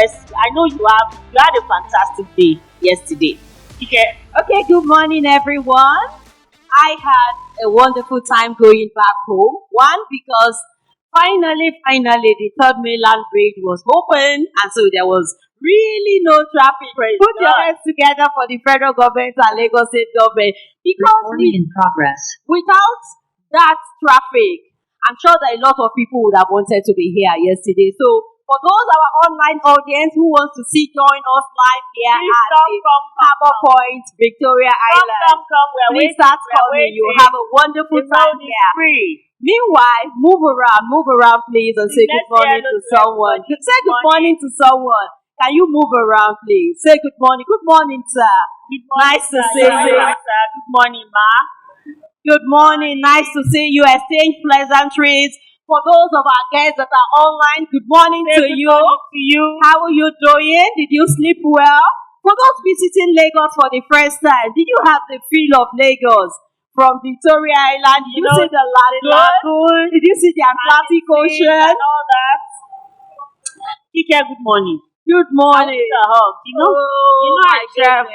bless you. I know you had a fantastic day yesterday. Okay. Okay, good morning, everyone. I had a wonderful time going back home. One, because finally, the third mainland bridge was open, and so there was really no traffic. Put your hands together for the federal government and Lagos State government, because in progress. Without that traffic, I'm sure that a lot of people would have wanted to be here yesterday. So for those our online audience who wants to join us live here at Harbour Point, Victoria Island, please start coming. You will have a wonderful time here. Free. Meanwhile, move around, please, and say good morning to someone. Say good morning to someone. Can you move around, please? Say good morning. Good morning, sir. Good morning, nice to see you. Good morning, ma. Good morning. Nice to see you. Exchange pleasantries. For those of our guests that are online, good morning to you. Morning to you. How are you doing? Did you sleep well? For those visiting Lagos for the first time, did you have the feel of Lagos from Victoria Island? Did you see the lagoon? Did you see the Atlantic Ocean? And all that. Kike, good morning. Good morning. I travel.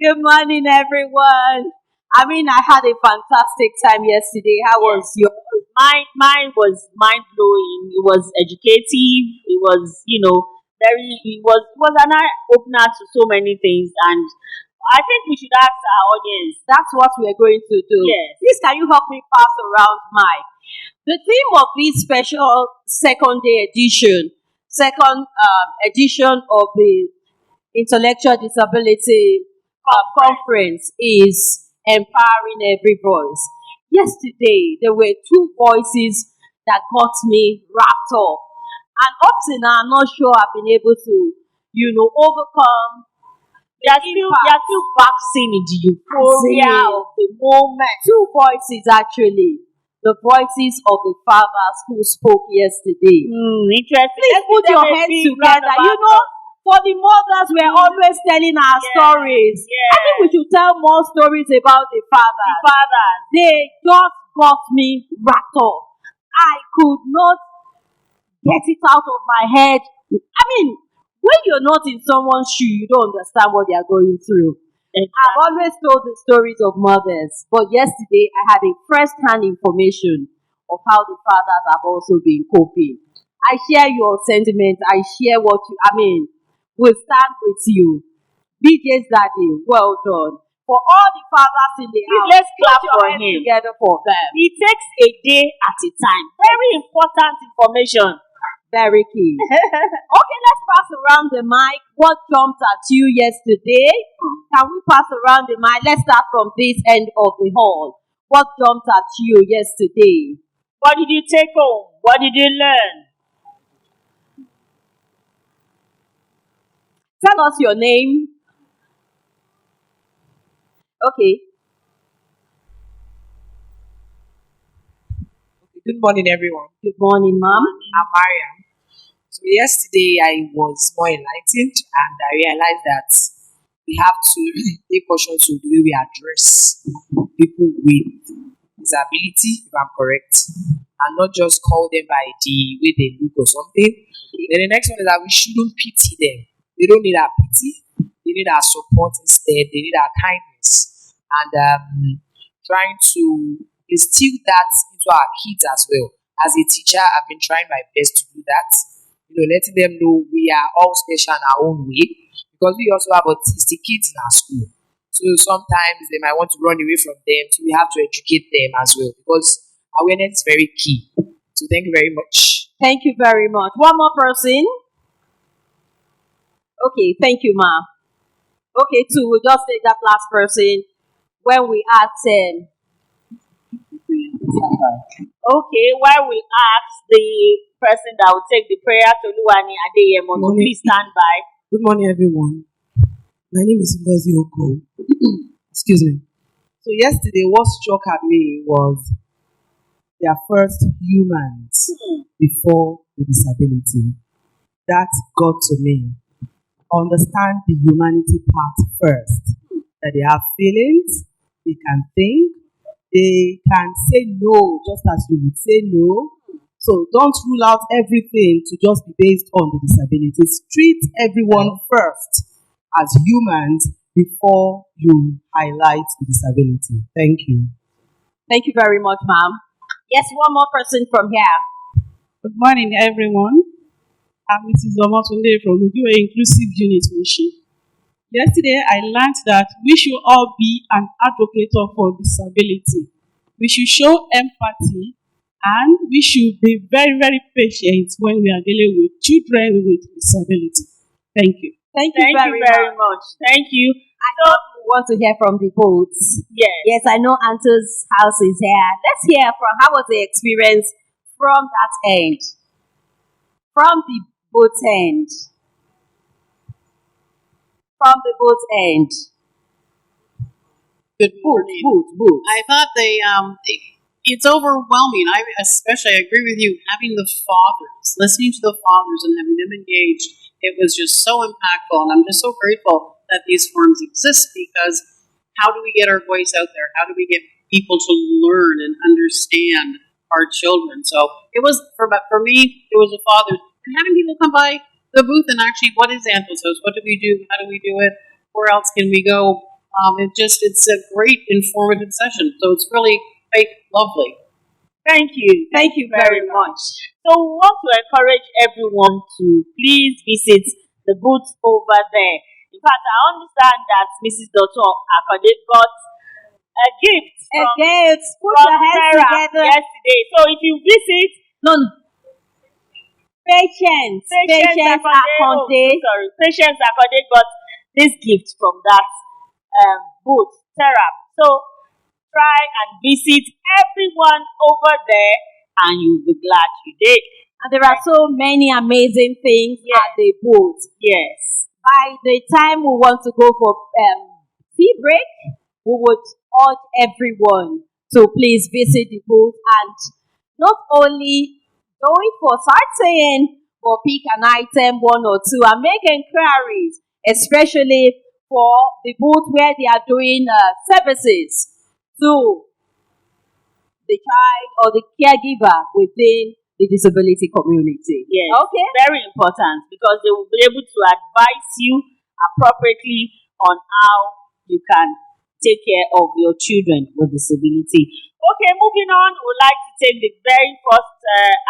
Good morning, everyone. I had a fantastic time yesterday. How was yours? Mine was mind blowing. It was educative. It was, it was an eye opener to so many things, and I think we should ask our audience. That's what we're going to do. Yes. Please, can you help me pass around mic? The theme of this special second edition of the Intellectual Disability Conference is empowering every voice. Yesterday, there were two voices that got me wrapped up. And up to now, I'm not sure I've been able to, overcome. They are still basking in the euphoria of the moment. Two voices, actually. The voices of the fathers who spoke yesterday. Interesting. Please put your hands together. For the mothers, we're always telling our stories. Yes. I think we should tell more stories about the fathers. They just got me wrapped up. I could not get it out of my head. When you're not in someone's shoe, you don't understand what they are going through. I've always told the stories of mothers, but yesterday I had a first-hand information of how the fathers have also been coping. I share your sentiments. I share what we'll start with you. BJ's daddy, well done. For all the fathers in the house, let's clap for him. Together for them. It takes a day at a time. Very important information. Very key. Okay, let's pass around the mic. What jumped at you yesterday? Can we pass around the mic? Let's start from this end of the hall. What jumped at you yesterday? What did you take home? What did you learn? Tell us your name. Okay. Good morning, everyone. Good morning, ma'am. I'm Mariam. So yesterday I was more enlightened, and I realized that we have to pay caution to the way we address people with disability, if I'm correct, and not just call them by the way they look or something. Then the next one is that we shouldn't pity them. They don't need our pity. They need our support instead. They need our kindness. And trying to instill that into our kids as well. As a teacher, I've been trying my best to do that. Letting them know we are all special in our own way, because we also have autistic kids in our school. So sometimes they might want to run away from them, so we have to educate them as well, because awareness is very key. So thank you very much. Thank you very much. One more person. Okay, thank you, ma. Okay, two, we'll just take that last person when we ask them. Okay, while we ask the person that will take the prayer to Luwani Adeyemo to please stand by. Good morning, everyone. My name is Ngozi Oko. Excuse me. So yesterday, what struck at me was their first humans before the disability. That got to me. Understand the humanity part first. That they have feelings, they can think, they can say no just as you would say no. So don't rule out everything to just be based on the disabilities. Treat everyone first as humans before you highlight the disability. Thank you. Thank you very much, ma'am. Yes, one more person from here. Good morning, everyone. I'm Mrs. Omotunde from Udiwe Inclusive Unit Mission. Yesterday, I learned that we should all be an advocate for disability. We should show empathy and we should be very, very patient when we are dealing with children with disability. Thank you. Thank you Thank you very very much. much. Thank you. I thought we want to hear from the boats. Yes. Yes, I know Anta's house is here. Let's hear from how was the experience from that end? From the boat end. From the boat end. Good morning. Boot. I thought it's overwhelming. I agree with you. Having the fathers, listening to the fathers and having them engaged, it was just so impactful. And I'm just so grateful that these forums exist, because how do we get our voice out there? How do we get people to learn and understand our children? So it was, for me, it was the fathers. And having people come by the booth and actually, what is Anthos House? What do we do? How do we do it? Where else can we go? It's a great informative session. So it's really quite lovely. Thank you. Thank you very much. So we want to encourage everyone to please visit the booth over there. In fact, I understand that Mrs. Dr. Akode got a gift A from, gift. Put from your hands Sarah together. yesterday. So if you visit No. Patience Patience Akode got this gift from that booth, Sarah. So try and visit everyone over there and you'll be glad you did. And there are so many amazing things at the booth. Yes. By the time we want to go for tea break, we would urge everyone to please visit the booth and not only going for sightseeing, but pick an item, one or two, and make inquiries, especially for the booth where they are doing services to the child or the caregiver within the disability community. Yes. Okay. Very important, because they will be able to advise you appropriately on how you can take care of your children with disability. Okay, moving on, we would like to take the very first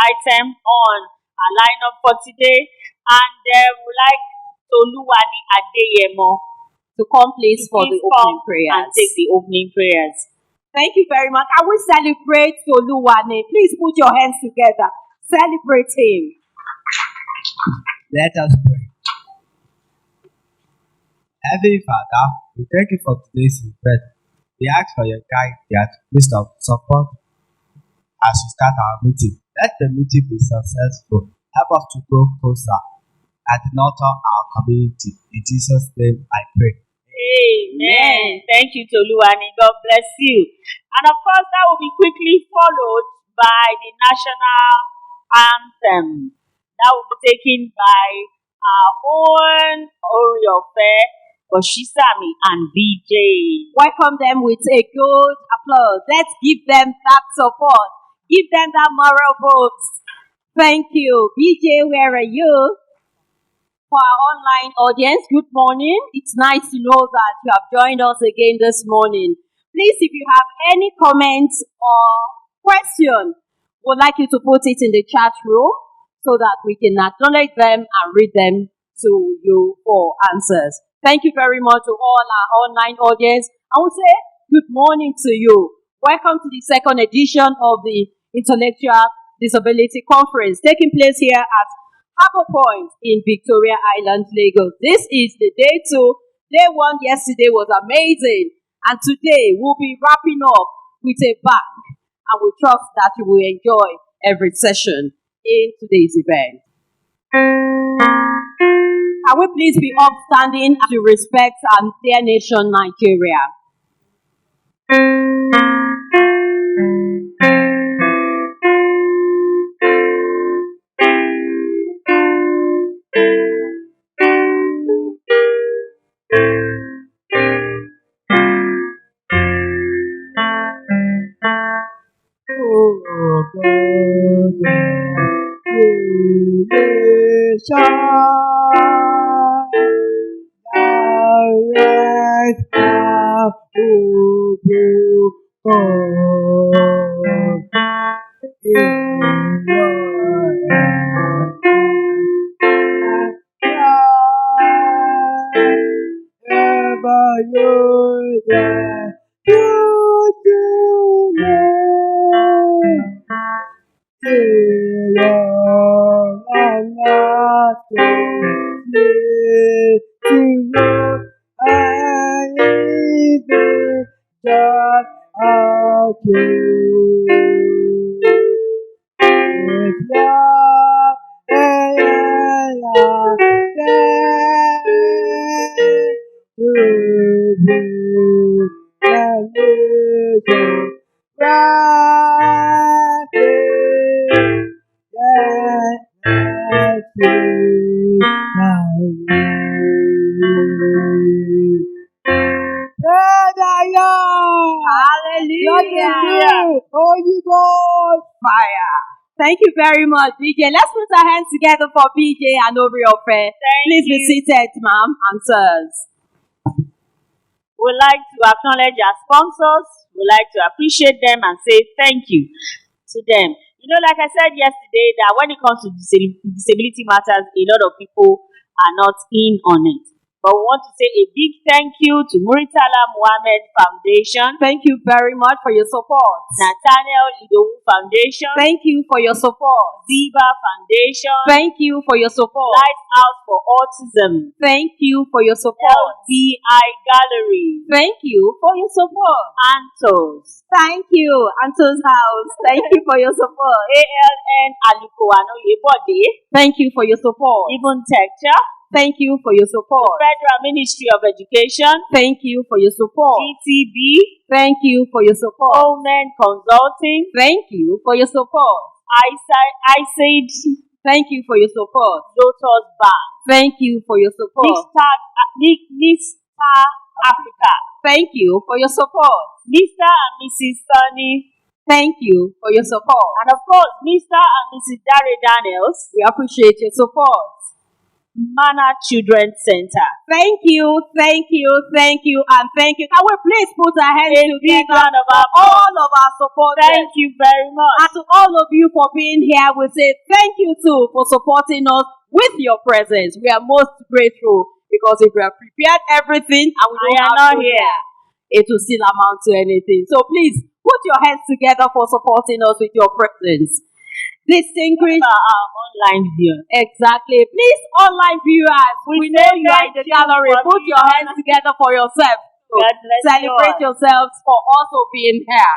item on our lineup for today, and we would like Toluwani Adeyemo To come please for the opening and prayers. take the opening prayers. Thank you very much. I will celebrate Toluwane. Please put your hands together. Celebrate him. Let us pray. Heavenly Father, we thank you for today's event. We ask for your guidance, wisdom, support as we start our meeting. Let the meeting be successful. Help us to grow closer and nurture our community. In Jesus' name I pray. Amen. Thank you, Toluwani. God bless you. And of course, that will be quickly followed by the national anthem. That will be taken by our own Oriofe, Oshisami, and BJ. Welcome them with a good applause. Let's give them that support. Give them that moral boost. Thank you. BJ, where are you? For our online audience, good morning. It's nice to know that you have joined us again this morning. Please, if you have any comments or question, we'd like you to put it in the chat room so that we can acknowledge them and read them to you for answers. Thank you very much to all our online audience. I will say good morning to you. Welcome to the second edition of the Intellectual Disability Conference taking place here at Harbour Point in Victoria Island, Lagos. This is the day 2. Day 1 yesterday was amazing. And today we'll be wrapping up with a bang. And we trust that you will enjoy every session in today's event. Can we please be upstanding to respect our dear nation, Nigeria? Oh God, direct path in your ever you that you do know till your lasting to know I live that are true. If Hallelujah. Holy Ghost Fire. Thank you very much, BJ. Let's put our hands together for BJ and Oriofe. Please be seated, ma'am and sirs. We'd like to acknowledge our sponsors. We'd like to appreciate them and say thank you to them. You know, like I said yesterday, that when it comes to disability matters, a lot of people are not in on it. But we want to say a big thank you to Muritala Muhammad Foundation. Thank you very much for your support. Nathaniel Idowu Foundation. Thank you for your support. Ziba Foundation. Thank you for your support. Lighthouse for Autism. Thank you for your support. LDI Gallery. Thank you for your support. Antos. Thank you, Anto's House. Thank you for your support. ALN Alukoano Yebode. Thank you for your support. Even Texture. Thank you for your support. Federal Ministry of Education. Thank you for your support. GTB. Thank you for your support. Omen Consulting. Thank you for your support. IASSIDD. Thank you for your support. Lotus Bank. Thank you for your support. Mr. Africa. Thank you for your support. Mr. and Mrs. Sunny. Thank you for your support. And of course, Mr. and Mrs. Dare Daniels. We appreciate your support. Mana Children's Center. Thank you, thank you, thank you, and thank you. Can we please put our hands together for all of our supporters? Thank you very much. And to all of you for being here, we say thank you too for supporting us with your presence. We are most grateful because if we have prepared everything and we are not here, it will still amount to anything. So please put your hands together for supporting us with your presence. Distinguished our online viewers. Exactly. Please, online viewers, we know you are in the gallery. Put your hands together for yourself. Celebrate yourselves for also being here.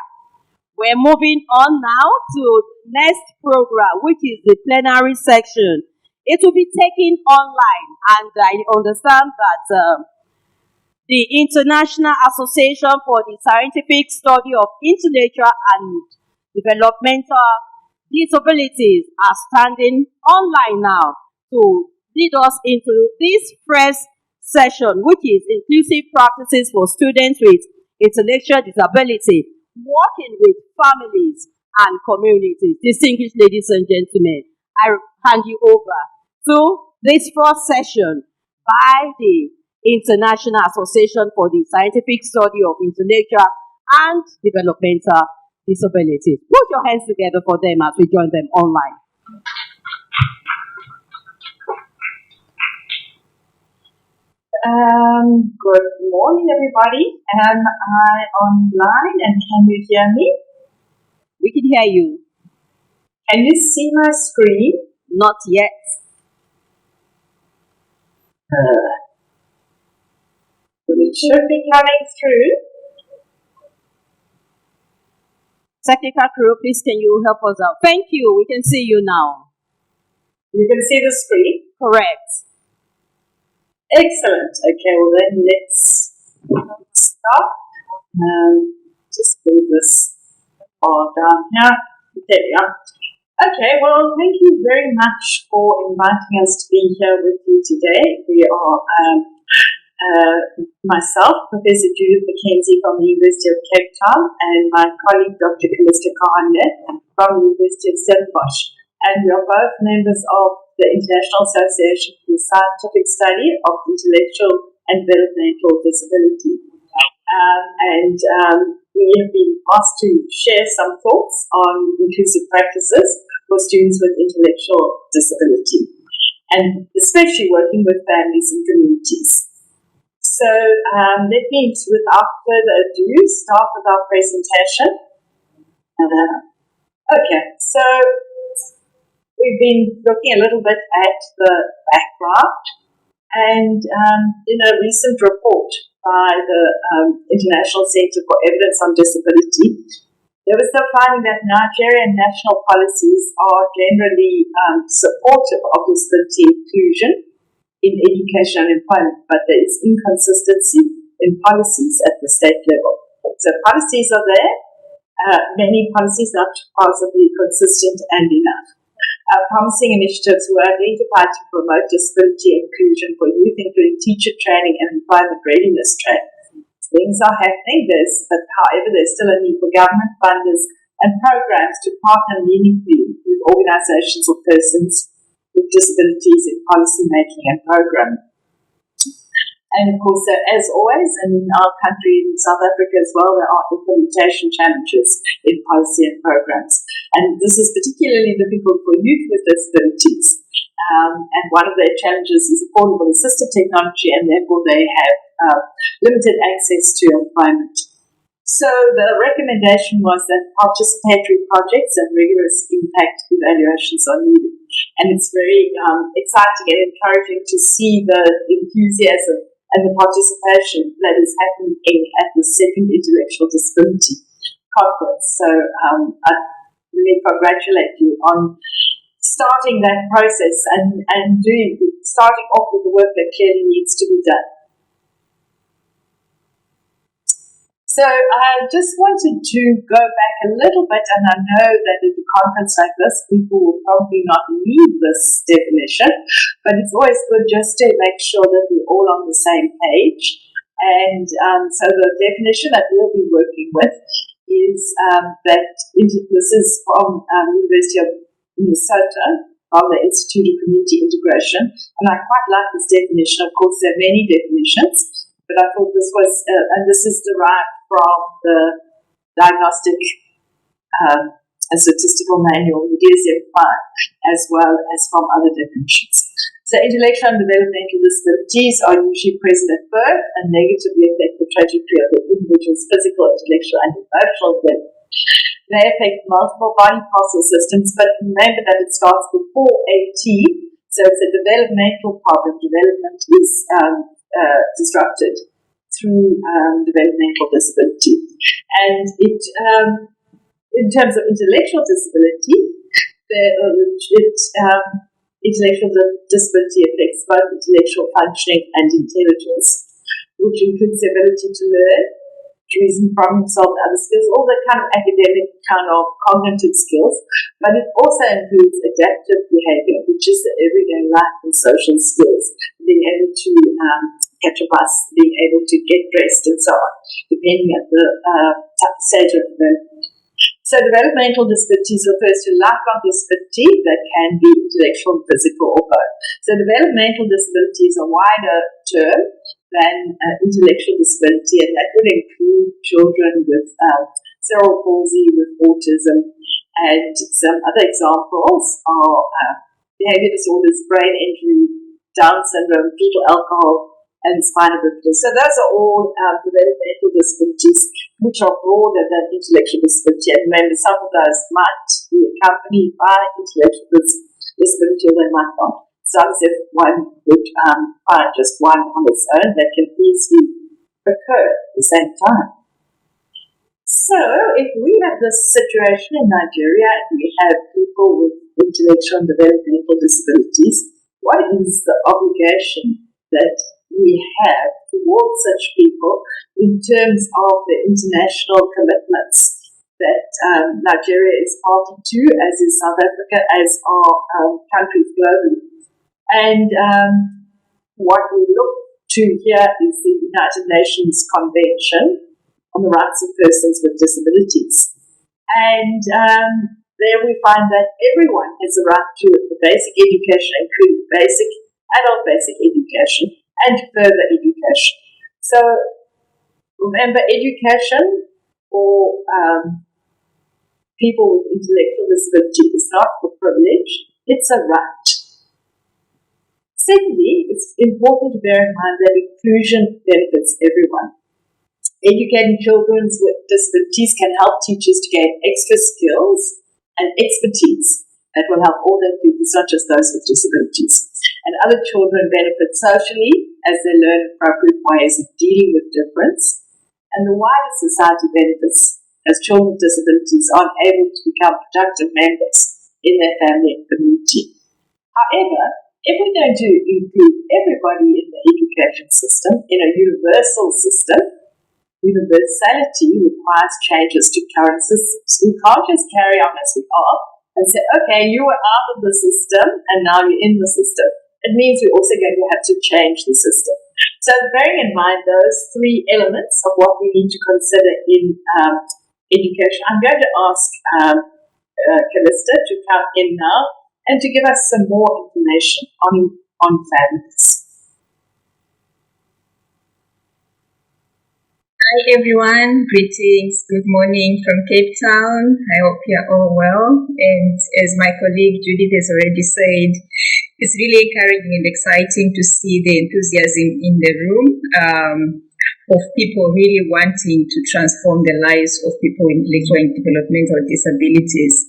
We're moving on now to the next program, which is the plenary section. It will be taken online, and I understand that the International Association for the Scientific Study of Intellectual and Developmental Disabilities are standing online now to lead us into this first session, which is inclusive practices for students with intellectual disability, working with families and communities. Distinguished ladies and gentlemen, I hand you over to this first session by the International Association for the Scientific Study of Intellectual and Developmental Disabilities. Put your hands together for them as we join them online. Good morning, everybody. Am I online and can you hear me? We can hear you. Can you see my screen? Not yet. It should be coming through. Technical crew, please can you help us out? Thank you. We can see you now. You can see the screen? Correct. Excellent. Okay, well then let's start. Just move this all down here. There we are. Okay, well thank you very much for inviting us to be here with you today. We are myself, Professor Judith Mackenzie from the University of Cape Town, and my colleague Dr. Calista Kahane from the University of Stellenbosch. And we are both members of the International Association for the Scientific Study of Intellectual and Developmental Disability. We have been asked to share some thoughts on inclusive practices for students with intellectual disability, and especially working with families and communities. So let me, without further ado, start with our presentation. Okay, so we've been looking a little bit at the background, and in a recent report by the International Center for Evidence on Disability, there was the finding that Nigerian national policies are generally supportive of disability inclusion in education and employment, but there is inconsistency in policies at the state level. So policies are there, many policies not possibly consistent and enough. Promising initiatives were identified to promote disability inclusion for youth, including teacher training and employment readiness training. Things are happening, however, there's still a need for government funders and programs to partner meaningfully with organizations or persons with disabilities in policy making and programming. And of course, as always, in our country, in South Africa as well, there are implementation challenges in policy and programs. And this is particularly difficult for youth with disabilities. And one of their challenges is affordable assistive technology, and therefore they have limited access to employment. So the recommendation was that participatory projects and rigorous impact evaluations are needed. And it's very exciting and encouraging to see the enthusiasm and the participation that is happening at the second Intellectual Disability Conference. So I really congratulate you on starting that process and starting off with the work that clearly needs to be done. So I just wanted to go back a little bit, and I know that at a conference like this, people will probably not need this definition, but it's always good just to make sure that we're all on the same page. And so the definition that we'll be working with is that this is from University of Minnesota, from the Institute of Community Integration, and I quite like this definition. Of course, there are many definitions, but I thought this was, and this is derived from the Diagnostic and Statistical Manual, the DSM-5, as well as from other definitions. So intellectual and developmental disabilities are usually present at birth and negatively affect the trajectory of the individual's physical, intellectual, and emotional development. They affect multiple body process systems, but remember that it starts before AT, so it's a developmental problem. Development is disrupted through developmental disability. And it, in terms of intellectual disability, intellectual disability affects both intellectual functioning and intelligence, which includes the ability to learn, to reason, problem solve, other skills, all the kind of academic, kind of cognitive skills, but it also includes adaptive behavior, which is the everyday life and social skills, being able to catch a bus, being able to get dressed and so on, depending on the stage of development. So developmental disabilities refers to lifelong disability that can be intellectual, physical, or both. So developmental disability is a wider term than intellectual disability, and that would include children with cerebral palsy, with autism, and some other examples are behavior disorders, brain injury, Down syndrome, fetal alcohol, and spinal bifida. So those are all developmental disabilities which are broader than intellectual disability. And remember, some of those might be accompanied by intellectual disability, or they might not. So as if one would find just one on its own that can easily occur at the same time. So if we have this situation in Nigeria and we have people with intellectual and developmental disabilities, what is the obligation that we have towards such people in terms of the international commitments that Nigeria is party to, as is South Africa, as are countries globally? And what we look to here is the United Nations Convention on the Rights of Persons with Disabilities. And there we find that everyone has a right to the basic education, including adult basic education and further education. So remember, education for people with intellectual disability is not a privilege, it's a right. Secondly, it's important to bear in mind that inclusion benefits everyone. Educating children with disabilities can help teachers to gain extra skills and expertise that will help all their pupils, not just those with disabilities. And other children benefit socially as they learn appropriate ways of dealing with difference. And the wider society benefits as children with disabilities are able to become productive members in their family and community. However, if we're going to include everybody in the education system, in a universal system, universality requires changes to current systems. We can't just carry on as we are and say, okay, you were out of the system and now you're in the system. It means we're also going to have to change the system. So bearing in mind those three elements of what we need to consider in education, I'm going to ask Callista to come in now and to give us some more information on families. Hi everyone, greetings, good morning from Cape Town. I hope you're all well. And as my colleague Judith has already said, it's really encouraging and exciting to see the enthusiasm in the room of people really wanting to transform the lives of people with intellectual and developmental disabilities.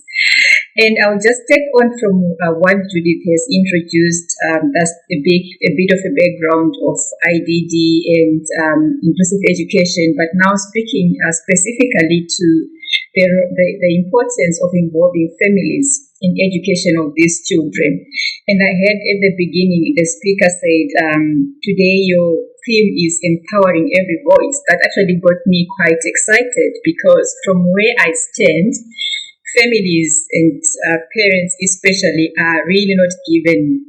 And I'll just take on from what Judith has introduced. That's a bit of a background of IDD and inclusive education, but now speaking specifically to the importance of involving families in education of these children. And I heard at the beginning, the speaker said, today your theme is empowering every voice. That actually got me quite excited because from where I stand, families and parents especially are really not given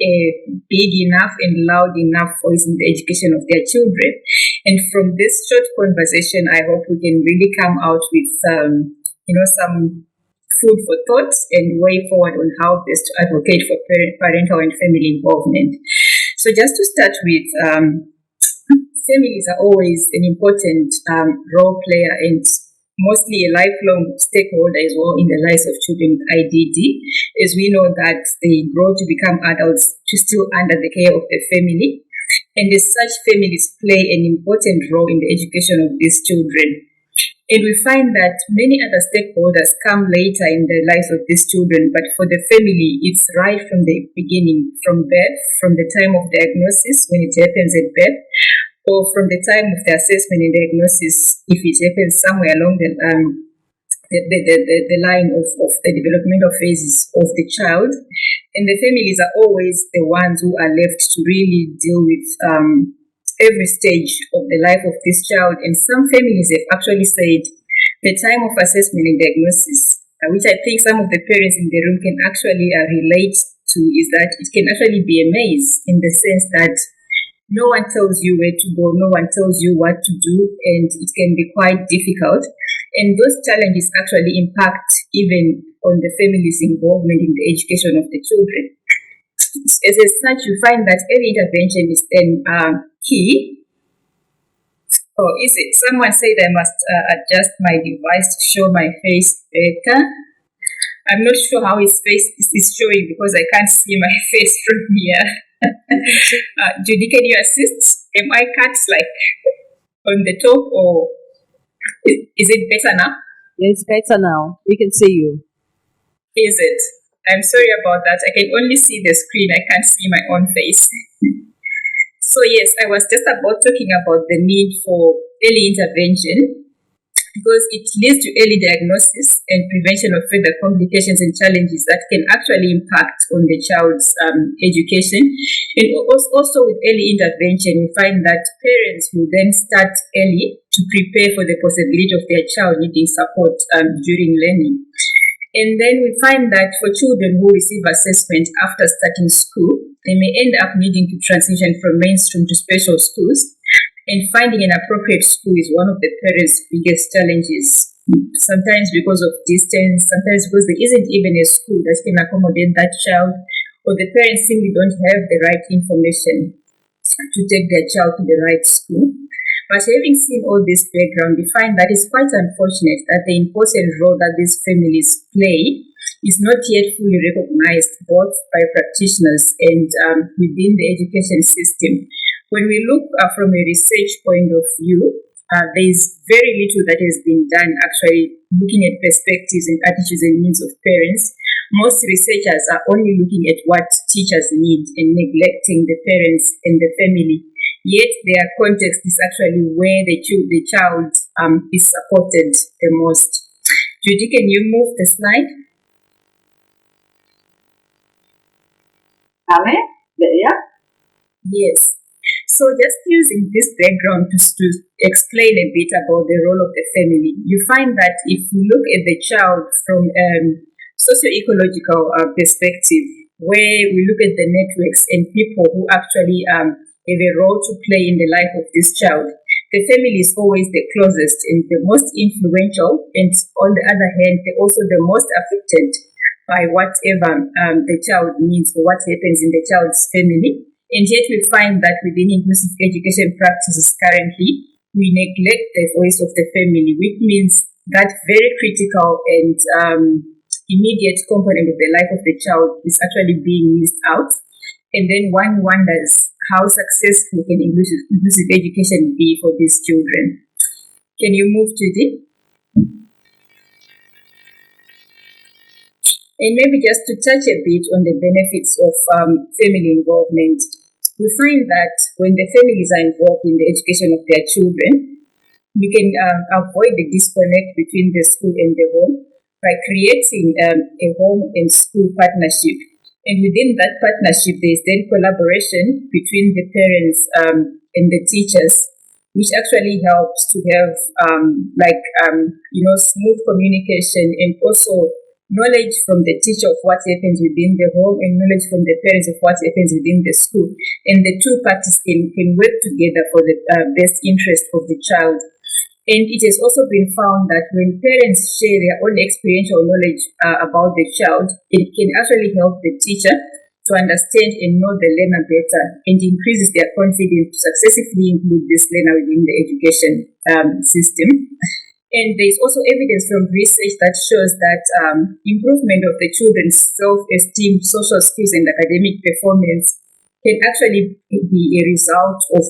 a big enough and loud enough voice in the education of their children. And from this short conversation, I hope we can really come out with some food for thought and way forward on how best to advocate for parental and family involvement. So just to start with, families are always an important role player and mostly a lifelong stakeholder as well in the lives of children with IDD, as we know that they grow to become adults still under the care of the family. And as such, families play an important role in the education of these children. And we find that many other stakeholders come later in the lives of these children, but for the family, it's right from the beginning, from birth, from the time of diagnosis, when it happens at birth, or from the time of the assessment and diagnosis, if it happens somewhere along the line of the developmental phases of the child. And the families are always the ones who are left to really deal with every stage of the life of this child. And some families have actually said the time of assessment and diagnosis, which I think some of the parents in the room can actually relate to, is that it can actually be a maze in the sense that no one tells you where to go, no one tells you what to do, and it can be quite difficult. And those challenges actually impact even on the family's involvement in the education of the children. As such, you find that early intervention is then key. Oh, is it? Someone said I must adjust my device to show my face better. I'm not sure how his face is showing because I can't see my face from here. Judy, can you assist? Am I cut like on the top or is it better now? It's better now. We can see you. Is it? I'm sorry about that. I can only see the screen. I can't see my own face. So yes, I was just about talking about the need for early intervention because it leads to early diagnosis and prevention of further complications and challenges that can actually impact on the child's education. And also with early intervention, we find that parents will then start early to prepare for the possibility of their child needing support during learning. And then we find that for children who receive assessment after starting school, they may end up needing to transition from mainstream to special schools. And finding an appropriate school is one of the parents' biggest challenges sometimes because of distance, sometimes because there isn't even a school that can accommodate that child, or the parents simply don't have the right information to take their child to the right school. But having seen all this background, we find that it's quite unfortunate that the important role that these families play is not yet fully recognized both by practitioners and within the education system. When we look from a research point of view, there is very little that has been done actually looking at perspectives and attitudes and needs of parents. Most researchers are only looking at what teachers need and neglecting the parents and the family. Yet their context is actually where the child is supported the most. Judy, can you move the slide? Yeah. Yes. So just using this background to explain a bit about the role of the family, you find that if we look at the child from socio-ecological perspective, where we look at the networks and people who actually have a role to play in the life of this child, the family is always the closest and the most influential, and on the other hand, they're also the most affected by whatever the child needs or what happens in the child's family. And yet we find that within inclusive education practices currently, we neglect the voice of the family, which means that very critical and immediate component of the life of the child is actually being missed out. And then one wonders how successful can inclusive education be for these children. Can you move to the? And maybe just to touch a bit on the benefits of family involvement, we find that when the families are involved in the education of their children, we can avoid the disconnect between the school and the home by creating a home and school partnership. And within that partnership, there is then collaboration between the parents and the teachers, which actually helps to have smooth communication and also knowledge from the teacher of what happens within the home and knowledge from the parents of what happens within the school. And the two parties can work together for the best interest of the child. And it has also been found that when parents share their own experiential knowledge about the child, it can actually help the teacher to understand and know the learner better and increases their confidence to successfully include this learner within the education system. And there is also evidence from research that shows that improvement of the children's self-esteem, social skills, and academic performance can actually be a result of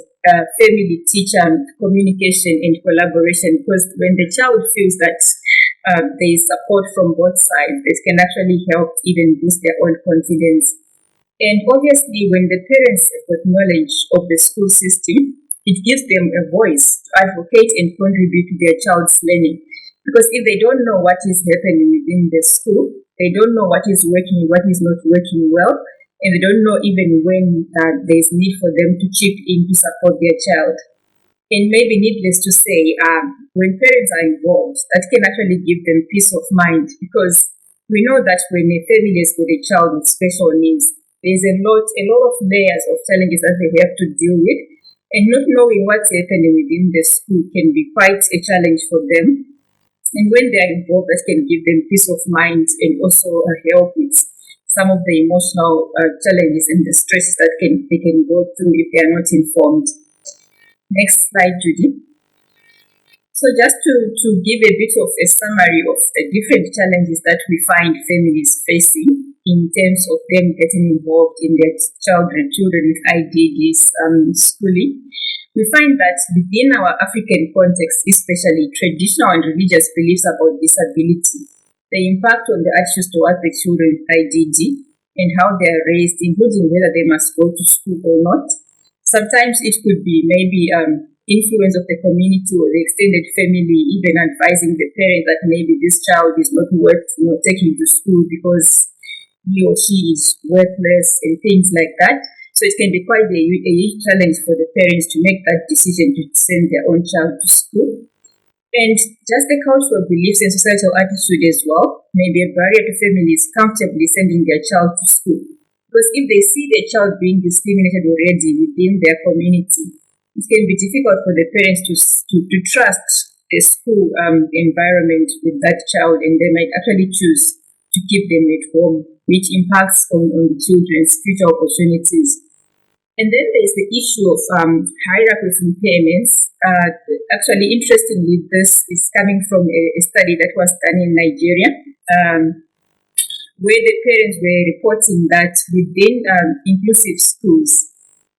family teacher communication and collaboration, because when the child feels that there is support from both sides, it can actually help even boost their own confidence. And obviously, when the parents have got knowledge of the school system, it gives them a voice to advocate and contribute to their child's learning. Because if they don't know what is happening within the school, they don't know what is working, what is not working well, and they don't know even when there is need for them to chip in to support their child. And maybe needless to say, when parents are involved, that can actually give them peace of mind, because we know that when a family has got a child with special needs, there's a lot of layers of challenges that they have to deal with. And not knowing what's happening within the school can be quite a challenge for them. And when they are involved, that can give them peace of mind and also help with some of the emotional challenges and the stress that they can go through if they are not informed. Next slide, Judy. So just to give a bit of a summary of the different challenges that we find families facing in terms of them getting involved in their children with IDDs schooling, we find that within our African context, especially traditional and religious beliefs about disability, the impact on the attitudes towards the children with IDD and how they are raised, including whether they must go to school or not. Sometimes it could be maybe influence of the community or the extended family, even advising the parent that maybe this child is not worth taking to school because he or she is worthless and things like that. So it can be quite a huge challenge for the parents to make that decision to send their own child to school. And just the cultural beliefs and societal attitude as well may be a barrier to families comfortably sending their child to school. Because if they see their child being discriminated already within their community, it can be difficult for the parents to trust the school environment with that child, and they might actually choose to keep them at home, which impacts on the children's future opportunities. And then there's the issue of hierarchy of impairments. Actually, interestingly, this is coming from a study that was done in Nigeria, where the parents were reporting that within inclusive schools,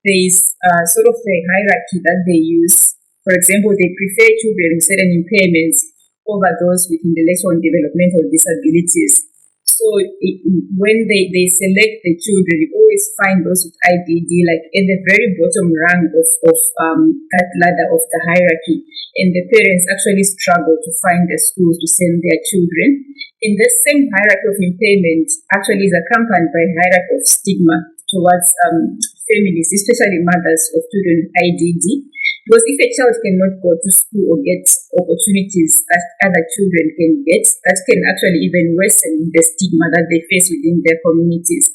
there is sort of a hierarchy that they use. For example, they prefer children with certain impairments over those with intellectual and developmental disabilities. So when they select the children, you always find those with IDD like at the very bottom rung of that ladder of the hierarchy. And the parents actually struggle to find the schools to send their children. In the same hierarchy of impairment actually is accompanied by a hierarchy of stigma towards families, especially mothers of children with IDD. Because if a child cannot go to school or get opportunities that other children can get, that can actually even worsen the stigma that they face within their communities.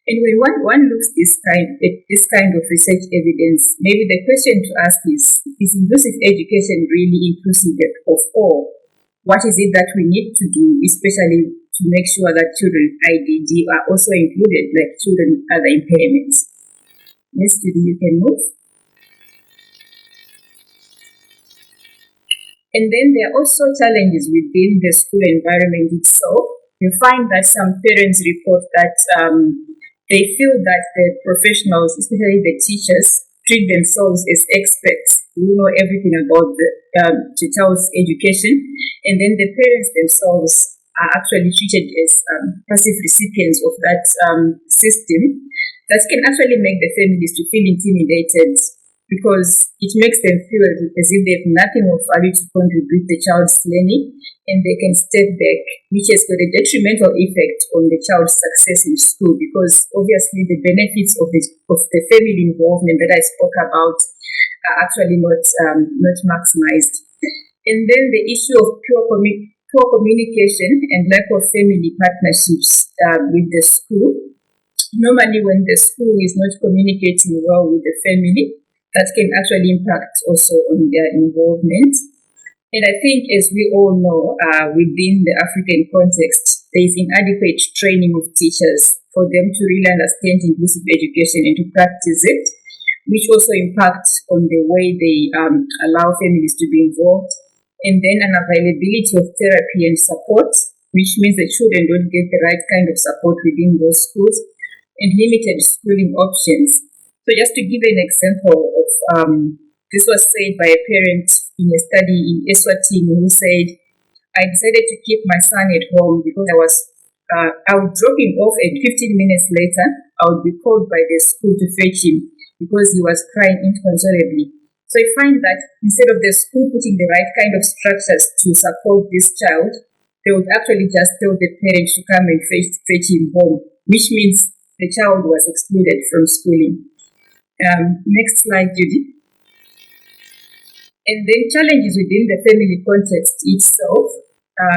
And when one looks at this kind of research evidence, maybe the question to ask is inclusive education really inclusive of all? What is it that we need to do, especially to make sure that children with IDD are also included, like children with other impairments? Yes, Judy, you can move. And then there are also challenges within the school environment itself. You find that some parents report that they feel that the professionals, especially the teachers, treat themselves as experts who know everything about the child's education, and then the parents themselves are actually treated as passive recipients of that system. That can actually make the families to feel intimidated, because it makes them feel as if they have nothing of value to contribute to the child's learning, and they can step back, which has got a detrimental effect on the child's success in school, because obviously the benefits of the family involvement that I spoke about are actually not maximized. And then the issue of poor communication and lack of family partnerships with the school. Normally, when the school is not communicating well with the family, that can actually impact also on their involvement. And I think, as we all know, within the African context, there is inadequate training of teachers for them to really understand inclusive education and to practice it, which also impacts on the way they allow families to be involved. And then an availability of therapy and support, which means the children don't get the right kind of support within those schools, and limited schooling options. So just to give an example of, this was said by a parent in a study in Eswatini who said, I decided to keep my son at home because I would drop him off and 15 minutes later, I would be called by the school to fetch him because he was crying inconsolably. So I find that instead of the school putting the right kind of structures to support this child, they would actually just tell the parent to come and fetch him home, which means the child was excluded from schooling. Next slide, Judy. And then challenges within the family context itself.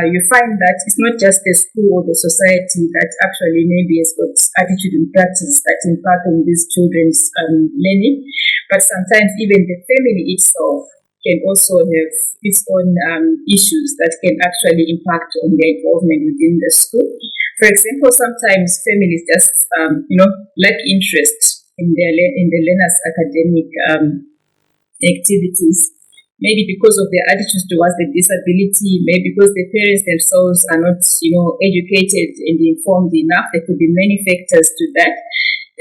You find that it's not just the school or the society that actually maybe has got attitude and practice that impact on these children's learning, but sometimes even the family itself can also have its own issues that can actually impact on their involvement within the school. For example, sometimes families just lack interest in the learners' academic activities. Maybe because of their attitudes towards the disability, maybe because the parents themselves are not, educated and informed enough. There could be many factors to that.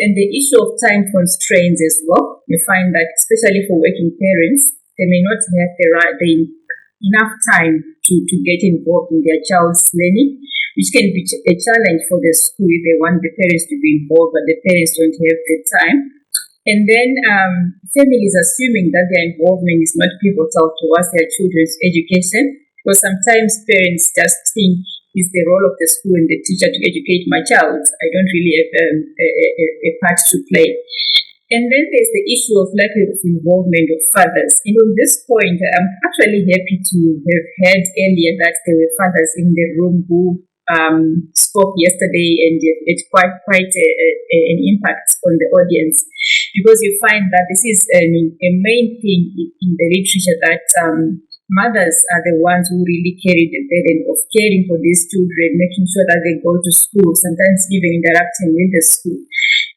And the issue of time constraints as well. You find that, especially for working parents, they may not have enough time to get involved in their child's learning, which can be a challenge for the school if they want the parents to be involved, but the parents don't have the time. And then families assuming that their involvement is not pivotal towards their children's education, because sometimes parents just think it's the role of the school and the teacher to educate my child. I don't really have a part to play. And then there's the issue of lack of involvement of fathers. And on this point, I'm actually happy to have heard earlier that there were fathers in the room who spoke yesterday, and it quite an impact on the audience, because you find that this is a main thing in the literature that mothers are the ones who really carry the burden of caring for these children, making sure that they go to school, sometimes even interacting with the school.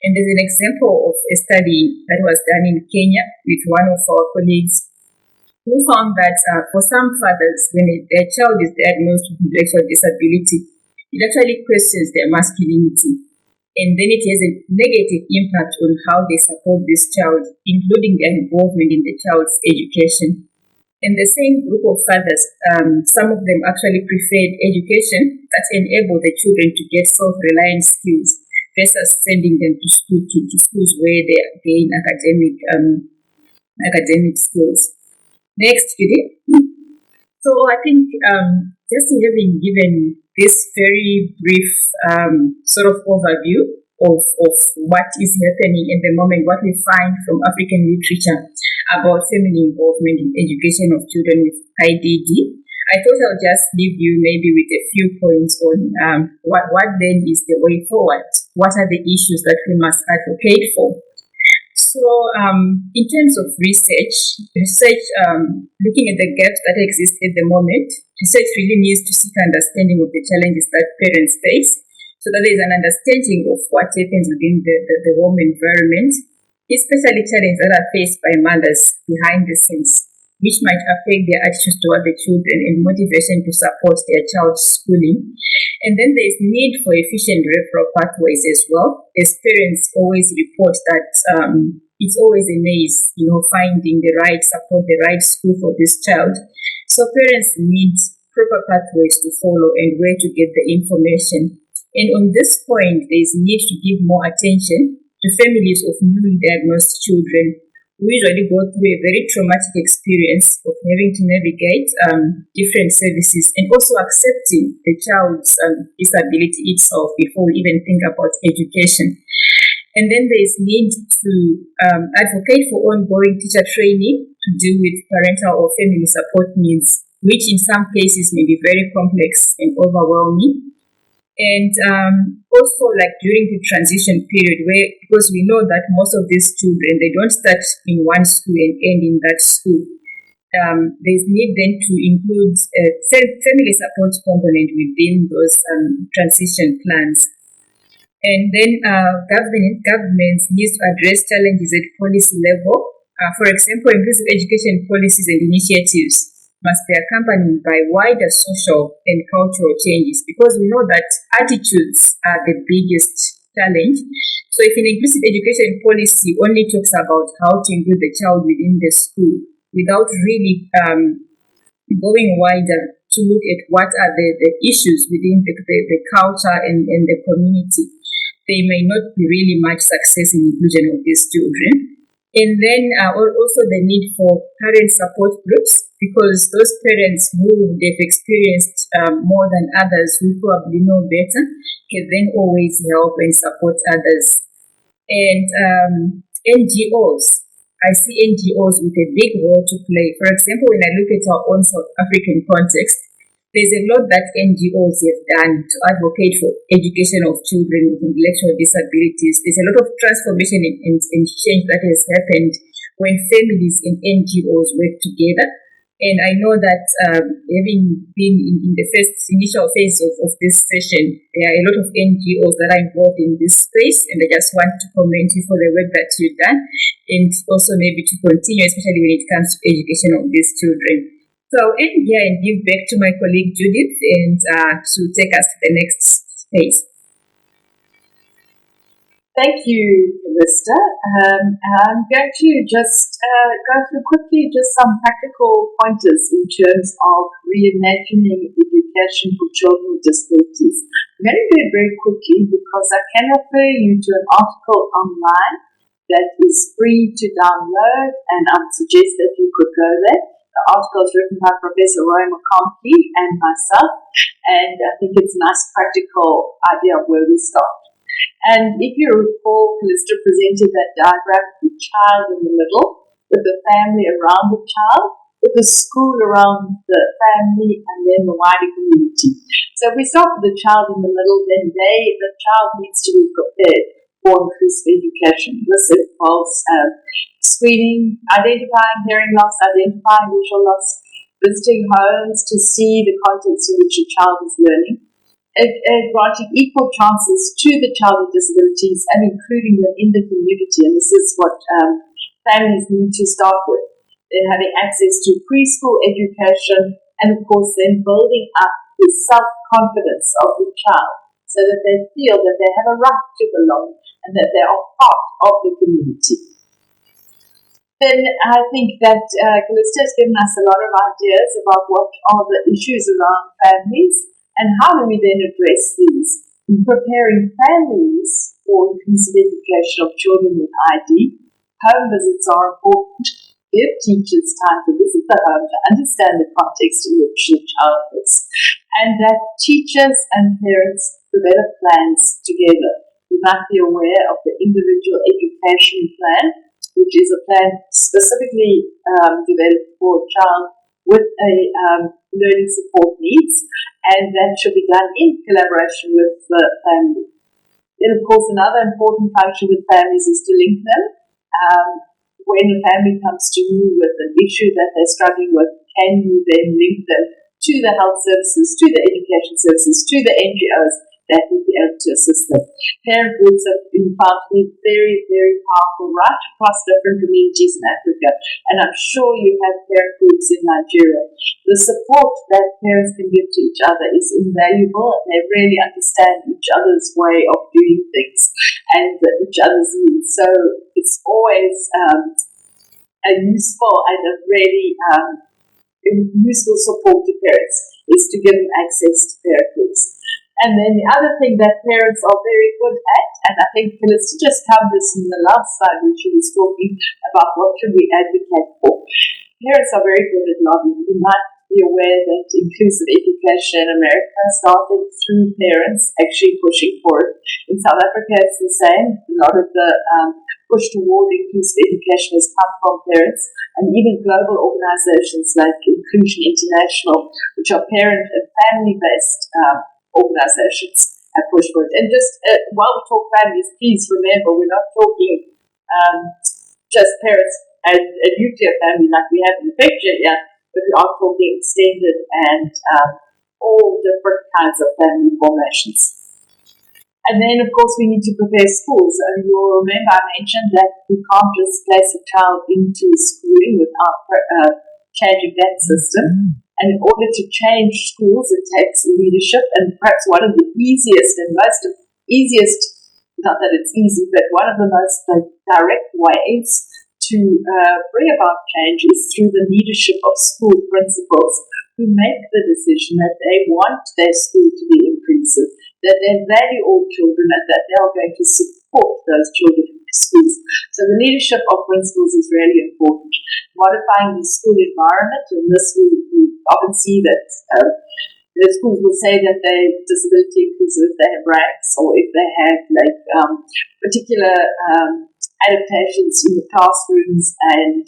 And there's an example of a study that was done in Kenya with one of our colleagues who found that for some fathers, when their child is diagnosed with intellectual disability, it actually questions their masculinity. And then it has a negative impact on how they support this child, including their involvement in the child's education. And the same group of fathers, some of them actually preferred education that enable the children to get self-reliant skills versus sending them to school to schools where they gain academic skills. Next, Judy. So I think just having given this very brief sort of overview of what is happening at the moment, what we find from African literature about family involvement in education of children with IDD, I thought I'll just leave you maybe with a few points on what then is the way forward. What are the issues that we must advocate for? So, in terms of research, looking at the gaps that exist at the moment, research really needs to seek understanding of the challenges that parents face, so that there is an understanding of what happens within the home environment, especially challenges that are faced by mothers behind the scenes, which might affect their attitudes toward the children and motivation to support their child's schooling. And then there is need for efficient referral pathways as well, as parents always report that it's always a maze, finding the right support, the right school for this child. So parents need proper pathways to follow and where to get the information. And on this point, there is need to give more attention to families of newly diagnosed children who usually go through a very traumatic experience of having to navigate different services and also accepting the child's disability itself before we even think about education. And then there is need to advocate for ongoing teacher training to deal with parental or family support needs, which in some cases may be very complex and overwhelming. And also, like during the transition period, because we know that most of these children, they don't start in one school and end in that school. There's need then to include a family support component within those transition plans. And then governments need to address challenges at policy level. For example, inclusive education policies and initiatives must be accompanied by wider social and cultural changes, because we know that attitudes are the biggest challenge. So if an inclusive education policy only talks about how to include the child within the school without really going wider to look at what are the issues within the culture and the community, there may not be really much success in inclusion of these children. And then also the need for parent support groups, because those parents who they've experienced more than others, who probably know better, can then always help and support others. And NGOs, I see NGOs with a big role to play. For example, when I look at our own South African context, there's a lot that NGOs have done to advocate for education of children with intellectual disabilities. There's a lot of transformation and change that has happened when families and NGOs work together. And I know that having been in the first initial phase of this session, there are a lot of NGOs that are involved in this space, and I just want to commend you for the work that you've done, and also maybe to continue, especially when it comes to education of these children. So I'll end here and give back to my colleague Judith, and to take us to the next phase. Thank you, Calista. I'm going to just go through quickly just some practical pointers in terms of reimagining education for children with disabilities. I'm going to do it very quickly because I can refer you to an article online that is free to download, and I would suggest that you could go there. The article is written by Professor Roy McConkey and myself, and I think it's a nice practical idea of where we start. And if you recall, Calista presented that diagram of the child in the middle, with the family around the child, with the school around the family, and then the wider community. So if we start with the child in the middle, then the child needs to be prepared for inclusive education. This involves screening, identifying hearing loss, identifying visual loss, visiting homes to see the context in which a child is learning, granting equal chances to the child with disabilities and including them in the community. And this is what families need to start with. Then having access to preschool education, and of course then building up the self-confidence of the child so that they feel that they have a right to belong and that they are part of the community. Then I think that Callista has given us a lot of ideas about what are the issues around families and how do we then address these. In preparing families for inclusive education of children with ID, home visits are important. Give teachers time to visit the home to understand the context in which the child is, and that teachers and parents develop plans together. You might be aware of the individual education plan, which is a plan specifically developed for a child with a learning support needs, and that should be done in collaboration with the family. Then, of course, another important function with families is to link them. When a family comes to you with an issue that they're struggling with, can you then link them to the health services, to the education services, to the NGOs that would be able to assist them? Parent groups have been found to be very, very powerful right across different communities in Africa, and I'm sure you have parent groups in Nigeria. The support that parents can give to each other is invaluable, and they really understand each other's way of doing things and each other's needs. So it's always a useful and a really useful support to parents is to give them access to parent groups. And then the other thing that parents are very good at, and I think Phyllis just covered this in the last slide when she was talking about what should we advocate for. Parents are very good at lobbying. You might be aware that inclusive education in America started through parents actually pushing for it. In South Africa, it's the same. A lot of the push toward inclusive education has come from parents, and even global organizations like Inclusion International, which are parent and family-based organizations, have pushed for it. And just while we talk families, please remember we're not talking just parents and a nuclear family like we have in the picture here, but we are talking extended and all different kinds of family formations. And then, of course, we need to prepare schools. You'll remember I mentioned that we can't just place a child into schooling without changing that system. And in order to change schools, it takes leadership. And perhaps one of the easiest, not that it's easy, but one of the most direct ways to bring about change is through the leadership of school principals who make the decision that they want their school to be inclusive, that they value all children, and that they are going to support those children in their schools. So the leadership of principals is really important. Modifying the school environment, and this we often see that the schools will say that they're disability inclusive if they have ranks or if they have particular adaptations in the classrooms and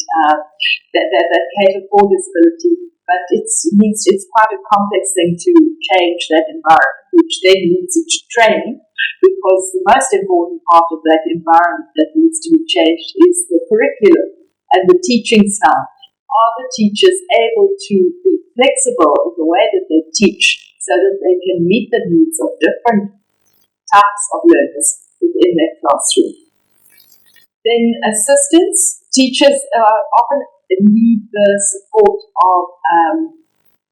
that cater for disability. But it's quite a complex thing to change that environment, which then leads into training, because the most important part of that environment that needs to be changed is the curriculum and the teaching style. Are the teachers able to be flexible in the way that they teach so that they can meet the needs of different types of learners within their classroom? Then assistance. Teachers often need the support of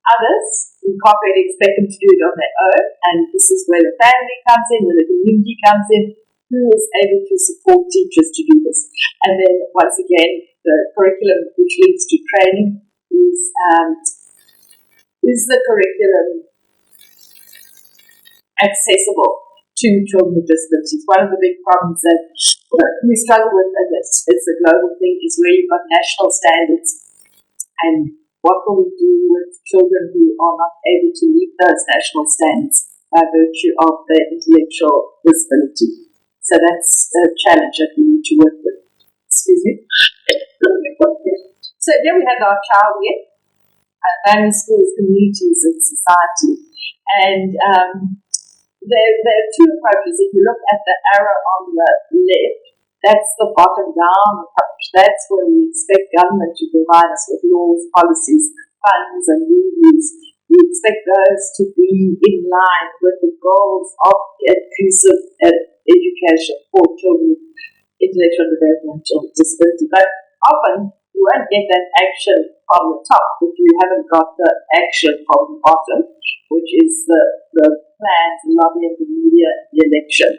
others. We can't really expect them to do it on their own, and this is where the family comes in, where the community comes in, who is able to support teachers to do this. And then once again, the curriculum which leads to training is the curriculum accessible to children with disabilities. One of the big problems that we struggle with, and it's a global thing, is where you've got national standards, and what will we do with children who are not able to meet those national standards by virtue of their intellectual disability? So that's a challenge that we need to work with. Excuse me. So here we have our child here, family, schools, communities, and society. And there are two approaches. If you look at the arrow on the left, that's the bottom-down approach. That's where we expect government to provide us with laws, policies, funds and reviews, we expect those to be in line with the goals of inclusive education for children with intellectual and developmental disability. But often you won't get that action from the top if you haven't got the action from the bottom, which is the plans, the lobbying, the media, the election.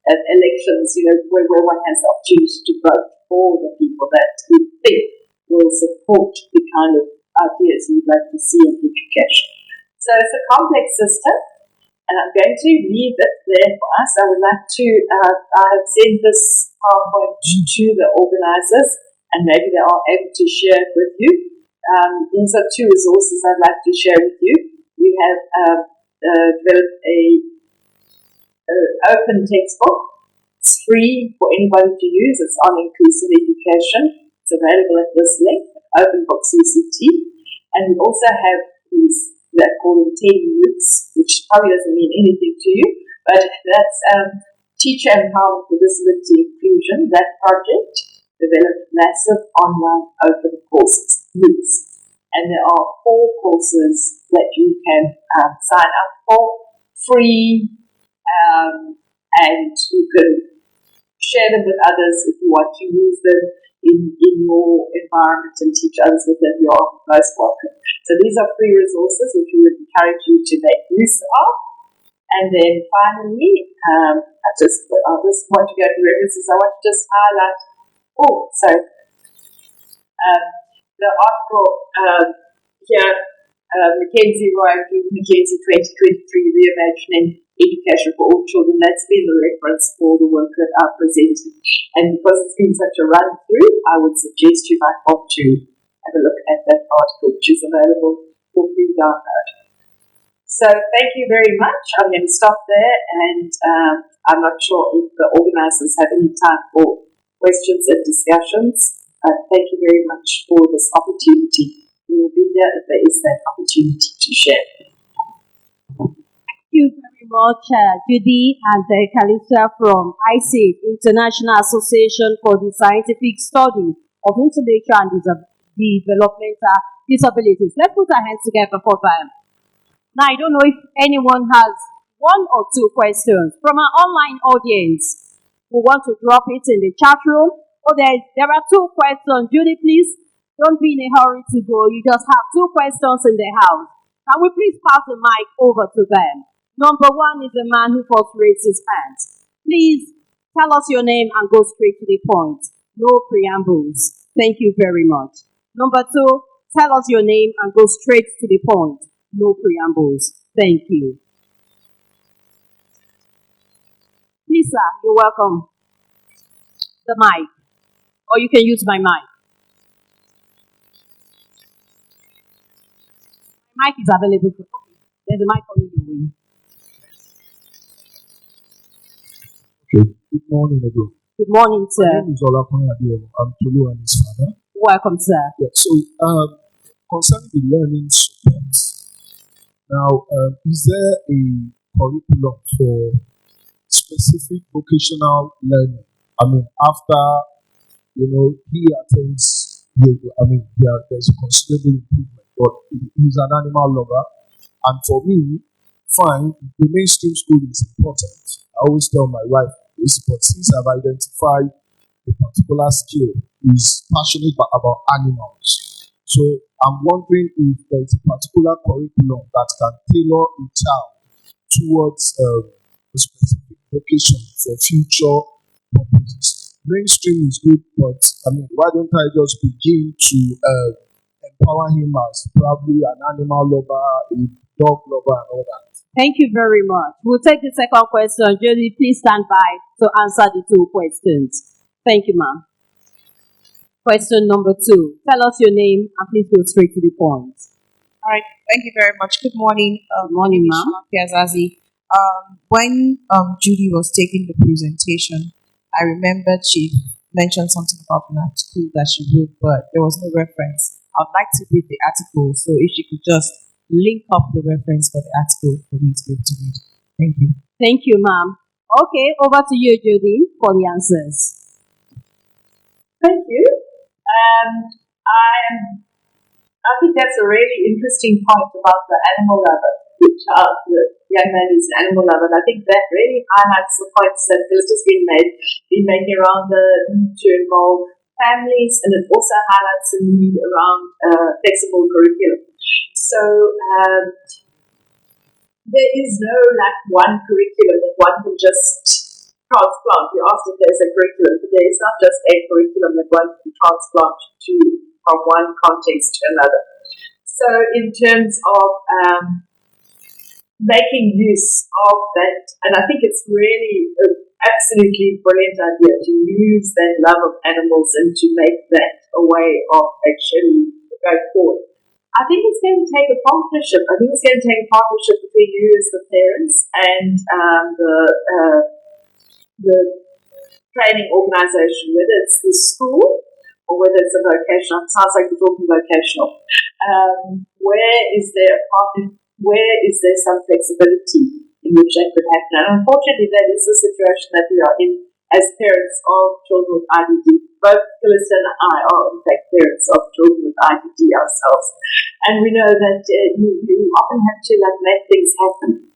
And elections, where one has the opportunity to vote for the people that we think will support the kind of ideas we'd like to see in education. So it's a complex system, and I'm going to leave it there for us. I would like to, I have sent this PowerPoint to the organizers, and maybe they are able to share it with you. These are two resources I'd like to share with you. We have developed a open textbook. It's free for anybody to use. It's on inclusive education. It's available at this link, Open Books UCT. And we also have these that call them 10 MOOCs, which probably doesn't mean anything to you, but that's Teacher Empowerment for Disability Inclusion. That project developed massive online open courses, MOOCs. And there are 4 courses that you can sign up for, free, and you can share them with others if you want to use them in your environment and teach others with them. You're most welcome. So these are free resources which we would encourage you to make use of. And then finally, I just want to go to references. I want to just highlight, the article here, Mackenzie Roy, Mackenzie 2023, Reimagining Education for All Children. That's been the reference for the work that I presented. And because it's been such a run through, I would suggest you might want to have a look at that article, which is available for free download. So thank you very much. I'm going to stop there, and I'm not sure if the organizers have any time for questions and discussions. Thank you very much for this opportunity. We will be here if there is that opportunity to share. Thank you very much, Judy and Calista from IASSIDD, International Association for the Scientific Study of Intellectual and Developmental Disabilities. Let's put our hands together for them. Now, I don't know if anyone has 1 or 2 questions from our online audience who want to drop it in the chat room. Oh, there are 2 questions. Judy, please don't be in a hurry to go. You just have 2 questions in the house. Can we please pass the mic over to them? Number 1 is the man who first raised his hand. Please tell us your name and go straight to the point. No preambles. Thank you very much. Number 2, tell us your name and go straight to the point. No preambles. Thank you. Please, sir, you're welcome. The mic. Or you can use my mic. My mic is available for you. There's a mic coming your way. Okay. Good morning, everyone. Good morning, sir. My name is Olakun Adeyemo. I'm Tolu and his father. Welcome, sir. Yeah. So, concerning the learning support, now, is there a curriculum for specific vocational learning? I mean, after he attends, there's a considerable improvement, but he's an animal lover. And for me, fine, the mainstream school is important. I always tell my wife this, but since I've identified a particular skill, he's passionate about animals. So I'm wondering if there's a particular curriculum that can tailor a child towards a specific vocation for future purposes. Mainstream is good, but why don't I just begin to empower him as probably an animal lover, a dog lover, and all that? Thank you very much. We'll take the second question. Judy, please stand by to answer the 2 questions. Thank you, ma'am. Question number 2. Tell us your name and please go straight to the point. All right. Thank you very much. Good morning. Good morning, ma'am. Piazzazi. When Judy was taking the presentation, I remembered she mentioned something about an article that she wrote, but there was no reference. I would like to read the article, so if she could just link up the reference for the article for me to be able to read. Thank you. Thank you, ma'am. Okay, over to you, Judy, for the answers. Thank you. I am I think that's a really interesting point about the animal lover. The young man is an animal lover. And I think that really highlights the points that Felicity's been making around the need to involve families, and it also highlights the need around flexible curriculum. So there is no like one curriculum that one can just transplant. You asked if there's a curriculum, but there is not just a curriculum that one can transplant to from one context to another. So in terms of making use of that, and I think it's really an absolutely brilliant idea to use that love of animals and to make that a way of actually going forward. I think it's going to take a partnership. I think it's going to take a partnership between you as the parents and the training organisation, whether it's the school or whether it's a vocational. It sounds like you're talking vocational. Where is there a partner? Where is there some flexibility in which that could happen? And unfortunately, that is the situation that we are in as parents of children with IDD. Both Felicity and I are, in fact, parents of children with IDD ourselves. And we know that you often have to make things happen.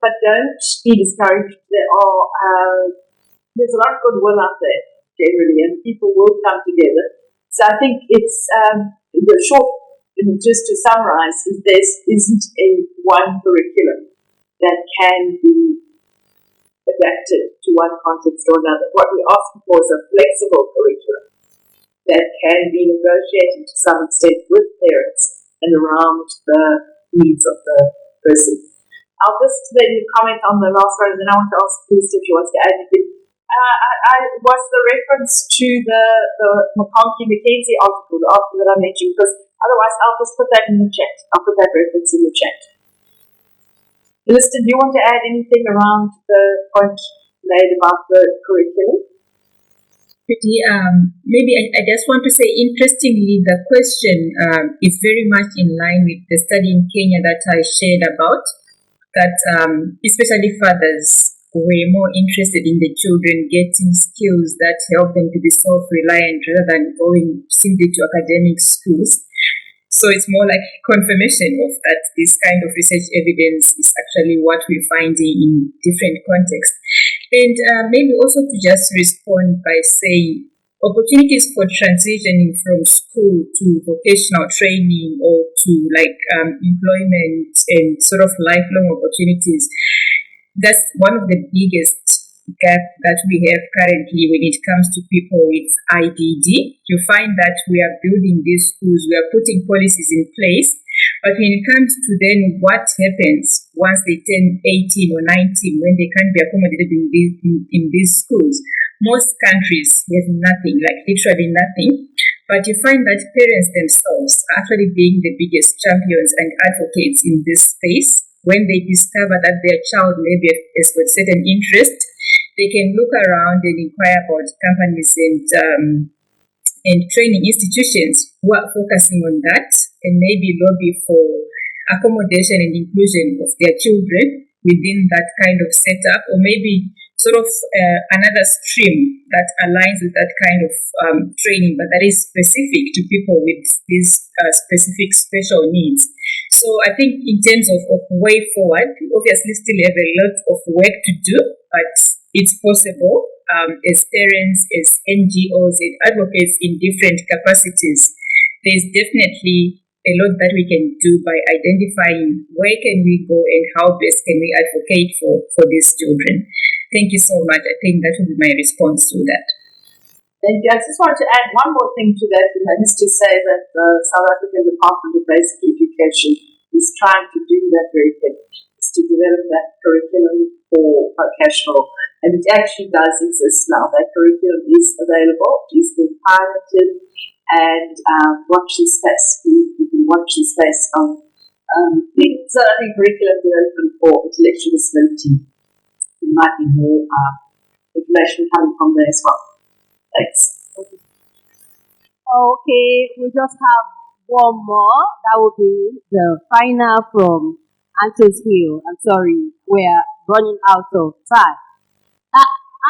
But don't be discouraged. There's a lot of goodwill out there, generally, and people will come together. So I think it's the short, just to summarize, is there isn't a one curriculum that can be adapted to one context or another. What we're asking for is a flexible curriculum that can be negotiated to some extent with parents and around the needs of the person. I'll just then comment on the last one, and then I want to ask Felicity if she wants to add anything. Was the reference to the McConkie-McKenzie article, the article that I mentioned, because otherwise I'll just put that in the chat. I'll put that reference in the chat. Felicity, do you want to add anything around the point made about the curriculum? Maybe I just want to say, interestingly, the question is very much in line with the study in Kenya that I shared about, that especially fathers were more interested in the children getting skills that help them to be self-reliant rather than going simply to academic schools. So it's more like confirmation of that this kind of research evidence is actually what we're finding in different contexts. And maybe also to just respond by saying opportunities for transitioning from school to vocational training or to employment and sort of lifelong opportunities, that's one of the biggest gap that we have currently when it comes to people with IDD. You find that we are building these schools, we are putting policies in place, but when it comes to then what happens once they turn 18 or 19, when they can't be accommodated in these schools, most countries have nothing, like literally nothing. But you find that parents themselves are actually being the biggest champions and advocates in this space. When they discover that their child maybe has got certain interest, they can look around and inquire about companies and training institutions who are focusing on that, and maybe lobby for accommodation and inclusion of their children within that kind of setup, or maybe sort of another stream that aligns with that kind of training, but that is specific to people with these specific special needs. So I think in terms of way forward, we obviously still have a lot of work to do, but it's possible as parents, as NGOs, and advocates in different capacities. There's definitely a lot that we can do by identifying where can we go and how best can we advocate for these children. Thank you so much. I think that will be my response to that. Thank you. I just want to add one more thing to that, and that is to say that the South African Department of Basic Education is trying to do that very thing, is to develop that curriculum for vocational, and it actually does exist now. That curriculum is available, it is being piloted, and watch this space. We can watch this space on South African curriculum development for intellectual disability. There might be more information coming from there as well. Thanks. Okay, we just have one more. That will be the final from Anto's Hill. I'm sorry, we're running out of time.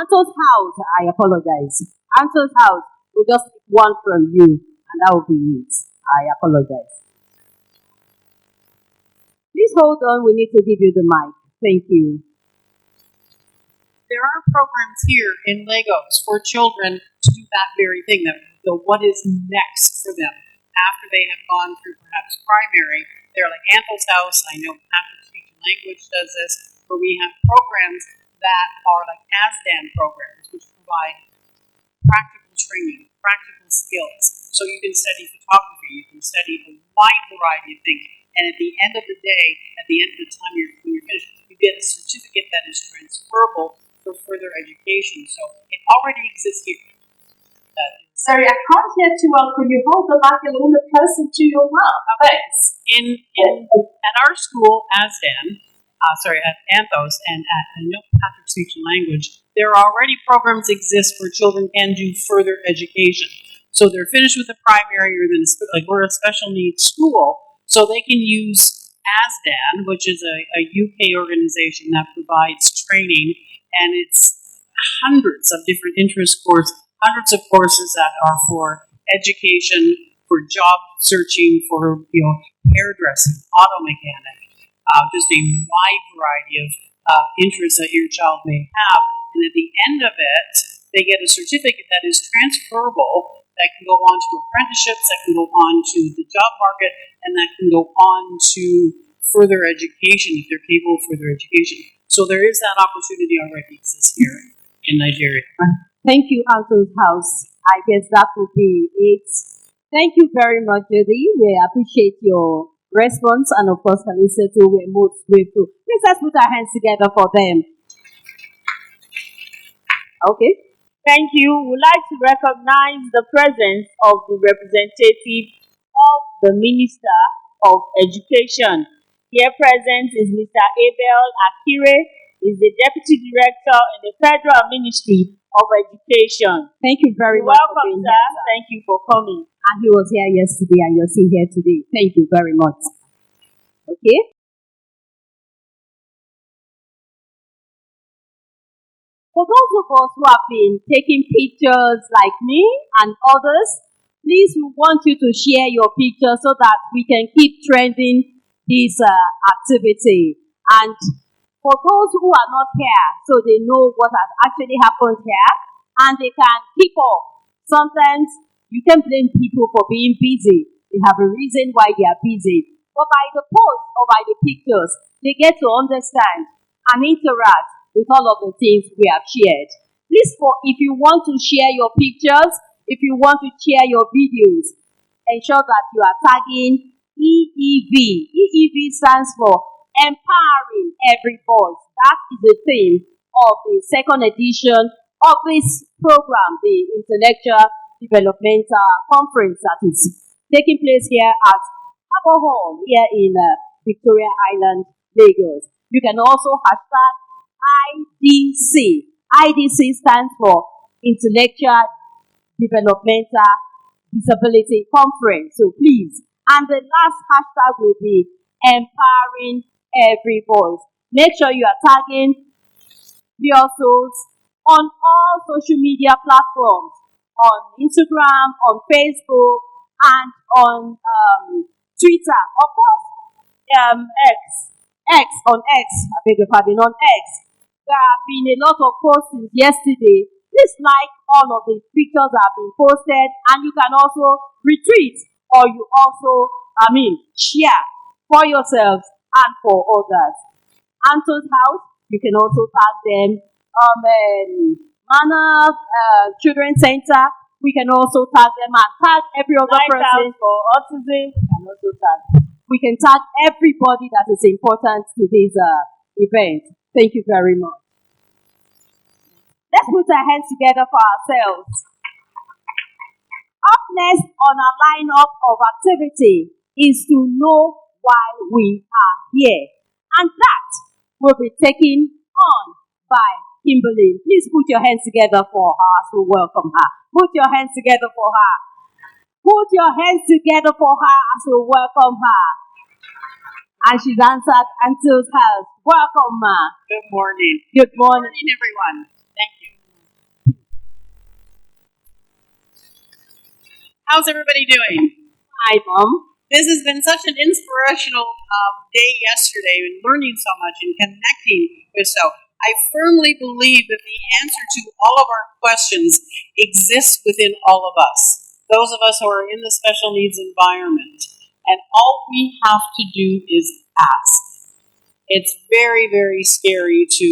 Anto's house, I apologize. Anto's house, we just pick one from you, and that will be it. I apologize. Please hold on. We need to give you the mic. Thank you. There are programs here in Lagos for children to do that very thing, that what is next for them after they have gone through perhaps primary. They're like Anthel's House. I know Patrick Speech and Language does this, where we have programs that are like ASDAN programs, which provide practical training, practical skills. So you can study photography, you can study a wide variety of things, and at the end of the day, at the end of the time when you're finished, you get a certificate that is transferable for further education. So it already exists here. Sorry, I can't hear too well. Could you hold the mic a little bit closer to your mouth? Thanks. At our school, ASDAN, at Anthos, and at I know Patrick Speech and Language, there are already programs exist where children can do further education. So they're finished with the primary, or then we're a special needs school, so they can use ASDAN, which is a UK organization that provides training, and it's hundreds of different hundreds of courses that are for education, for job searching, for hairdressing, auto mechanic, just a wide variety of interests that your child may have. And at the end of it, they get a certificate that is transferable, that can go on to apprenticeships, that can go on to the job market, and that can go on to further education if they're capable of further education. So there is that opportunity already exists here in Nigeria. Thank you, Anthony's House. I guess that will be it. Thank you very much, Judy. We appreciate your response, and of course, Kalisa too. We're most grateful. Please let's put our hands together for them. Okay. Thank you. We'd like to recognize the presence of the representative of the Minister of Education. Here present is Mr. Abel Akire, is the Deputy Director in the Federal Ministry of Education. Thank you very much for Welcome, being sir. here, sir. Thank you for coming. And he was here yesterday, and you're still here today. Thank you very much. Okay. For those of us who have been taking pictures like me and others, please, we want you to share your picture so that we can keep trending this activity. And for those who are not here, so they know what has actually happened here, and they can keep up. Sometimes you can blame people for being busy. They have a reason why they are busy. But by the post or by the pictures, they get to understand and interact with all of the things we have shared. Please, if you want to share your pictures, if you want to share your videos, ensure that you are tagging EEV. EEV stands for Empowering Every Voice. That is the theme of the second edition of this program, the Intellectual Developmental Conference that is taking place here at Harbour Hall here in Victoria Island, Lagos. You can also hashtag IDC. IDC stands for Intellectual Developmental Disability Conference. So please, and the last hashtag will be Empowering Every Voice. Make sure you are tagging yourselves on all social media platforms, on Instagram, on Facebook, and on Twitter. Of course, I beg your pardon, on X. There have been a lot of postings yesterday. Please like all of the pictures that have been posted, and you can also retweet, or you also, share for yourselves and for others. Anthony's House, you can also tag them. Manor Children's Center, we can also tag them, and tag every other person. For autism, we can also tag. We can tag everybody that is important to this event. Thank you very much. Let's put our hands together for ourselves. Up next on our lineup of activity is to know why we are here. And that will be taken on by Kimberly. Please put your hands together for her as we welcome her. Put your hands together for her. Put your hands together for her as we welcome her. And she's answered Anthony's House. Welcome, ma. Good morning. Good Good morning, everyone. Thank you. How's everybody doing? Hi, Mom. This has been such an inspirational day yesterday, and learning so much and connecting with so. I firmly believe that the answer to all of our questions exists within all of us, those of us who are in the special needs environment. And all we have to do is ask. It's very, very scary to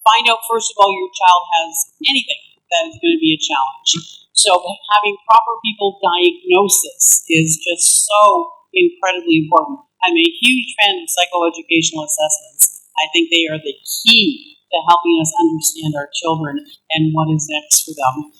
find out, first of all, your child has anything that is going to be a challenge. So having proper people diagnosis is just so incredibly important. I'm a huge fan of psychoeducational assessments. I think they are the key to helping us understand our children and what is next for them.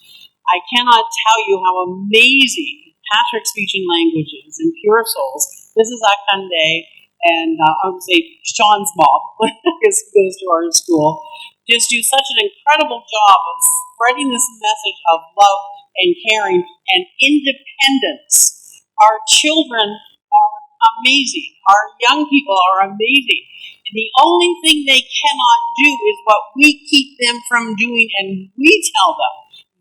I cannot tell you how amazing Patrick Speech and Languages and Pure Souls, this is Akande, and I would say Sean's mom, because he goes to our school, just do such an incredible job of spreading this message of love and caring and independence. Our children are amazing. Our young people are amazing. And the only thing they cannot do is what we keep them from doing and we tell them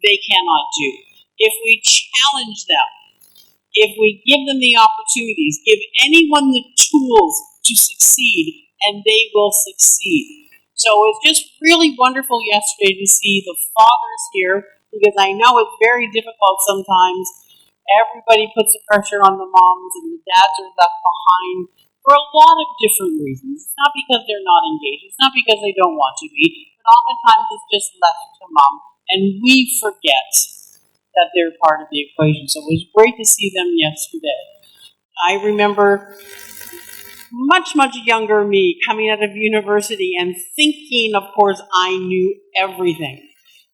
they cannot do. If we challenge them, if we give them the opportunities, give anyone the tools to succeed, and they will succeed. So it's just really wonderful yesterday to see the fathers here, because I know it's very difficult sometimes. Everybody puts the pressure on the moms, and the dads are left behind for a lot of different reasons. It's not because they're not engaged. It's not because they don't want to be. But oftentimes it's just left to mom, and we forget that they're part of the equation. So it was great to see them yesterday. I remember much, much younger me coming out of university and thinking, of course, I knew everything,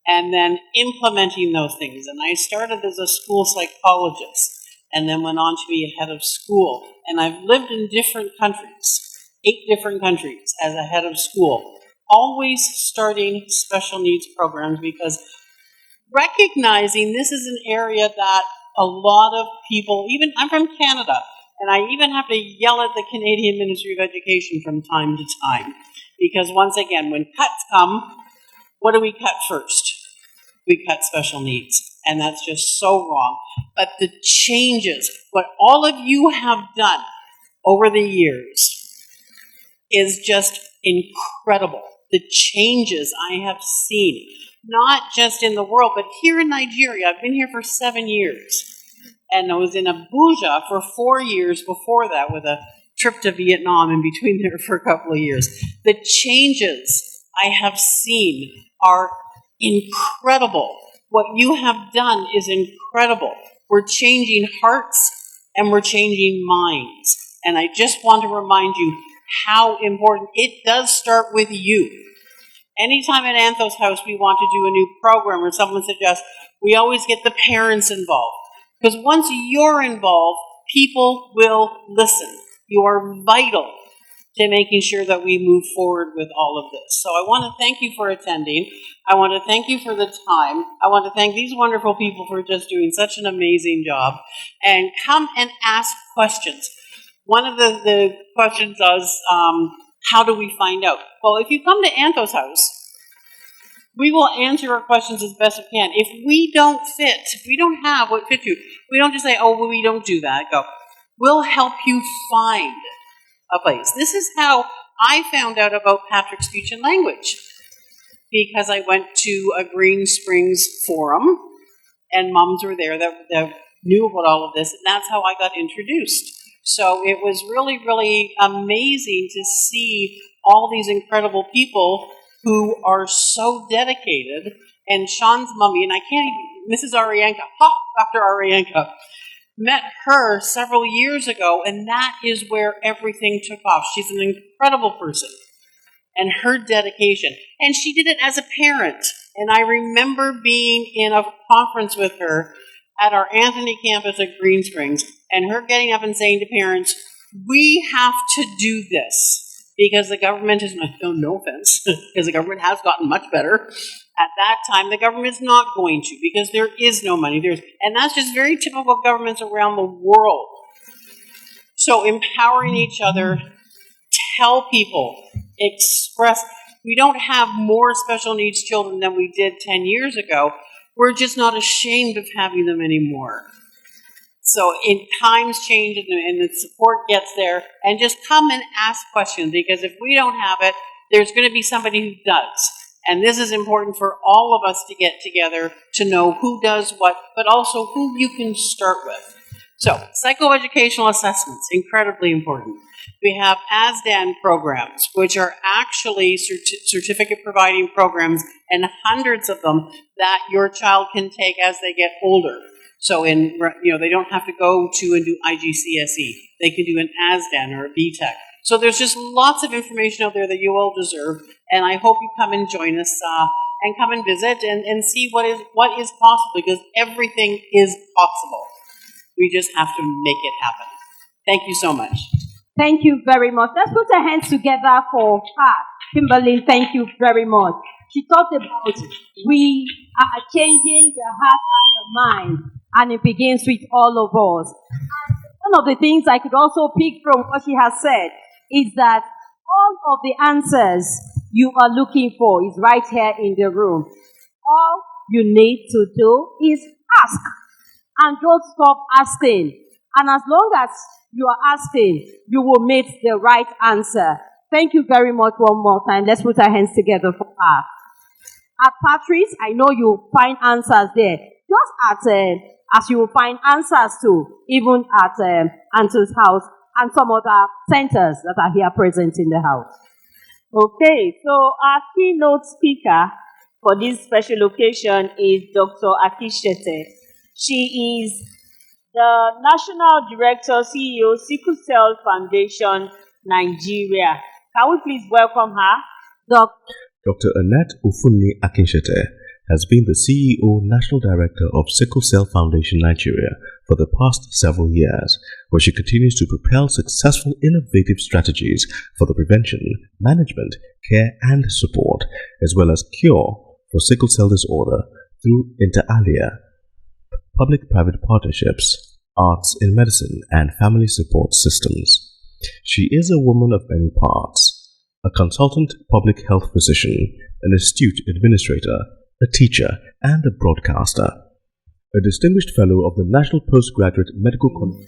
and then implementing those things. And I started as a school psychologist and then went on to be a head of school. And I've lived in different countries, 8 different countries as a head of school, always starting special needs programs, because recognizing this is an area that a lot of people, even I'm from Canada, and I even have to yell at the Canadian Ministry of Education from time to time. Because once again, when cuts come, what do we cut first? We cut special needs. And that's just so wrong. But the changes, what all of you have done over the years is just incredible. The changes I have seen, not just in the world, but here in Nigeria. I've been here for 7 years. And I was in Abuja for 4 years before that, with a trip to Vietnam in between there for a couple of years. The changes I have seen are incredible. What you have done is incredible. We're changing hearts and we're changing minds. And I just want to remind you how important it does start with you. Anytime at Anthos House we want to do a new program or someone suggests, we always get the parents involved. Because once you're involved, people will listen. You are vital to making sure that we move forward with all of this. So I want to thank you for attending. I want to thank you for the time. I want to thank these wonderful people for just doing such an amazing job. And come and ask questions. One of the questions was, how do we find out? Well, if you come to Anthos House, we will answer your questions as best we can. If we don't fit, if we don't have what fits you, we don't just say, oh, well, we don't do that. Go. We'll help you find a place. This is how I found out about Patrick Speech and Language, because I went to a Green Springs forum, and moms were there that knew about all of this, and that's how I got introduced. So it was really, really amazing to see all these incredible people who are so dedicated. And Sean's mummy, and I can't even, Mrs. Arienka, Dr. Arienka, met her several years ago, and that is where everything took off. She's an incredible person, and her dedication. And she did it as a parent. And I remember being in a conference with her at our Anthony campus at Green Springs, and her getting up and saying to parents, we have to do this. Because the government is, no offense, because the government has gotten much better. At that time, the government is not going to, because there is no money. And that's just very typical of governments around the world. So empowering each other, tell people, express. We don't have more special needs children than we did 10 years ago. We're just not ashamed of having them anymore. So in times change and the support gets there, and just come and ask questions, because if we don't have it, there's going to be somebody who does. And this is important for all of us to get together to know who does what, but also who you can start with. So, psychoeducational assessments, incredibly important. We have ASDAN programs, which are actually certificate providing programs, and hundreds of them that your child can take as they get older. So they don't have to go to and do IGCSE. They can do an ASDAN or a BTEC. So there's just lots of information out there that you all deserve, and I hope you come and join us and come and visit and see what is possible, because everything is possible. We just have to make it happen. Thank you so much. Thank you very much. Let's put our hands together for her. Kimberly, thank you very much. She talked about we are changing the heart and the mind, and it begins with all of us. One of the things I could also pick from what she has said is that all of the answers you are looking for is right here in the room. All you need to do is ask, and don't stop asking. And as long as you are asking, you will meet the right answer. Thank you very much one more time. Let's put our hands together for her. At Patrice, I know you'll find answers there. Just as you will find answers to, even at Anto's house and some other centers that are here present in the house. Okay, so our keynote speaker for this special occasion is Dr. Akishete. She is the National Director, CEO, Sickle Cell Foundation, Nigeria. Can we please welcome her? Dr. Annette Ufunni Akinshete has been the CEO, National Director of Sickle Cell Foundation Nigeria for the past several years, where she continues to propel successful innovative strategies for the prevention, management, care and support, as well as cure for sickle cell disorder through inter alia, public-private partnerships, arts in medicine and family support systems. She is a woman of many parts, a consultant public health physician, an astute administrator, a teacher, and a broadcaster. A distinguished fellow of the National Postgraduate Medical College.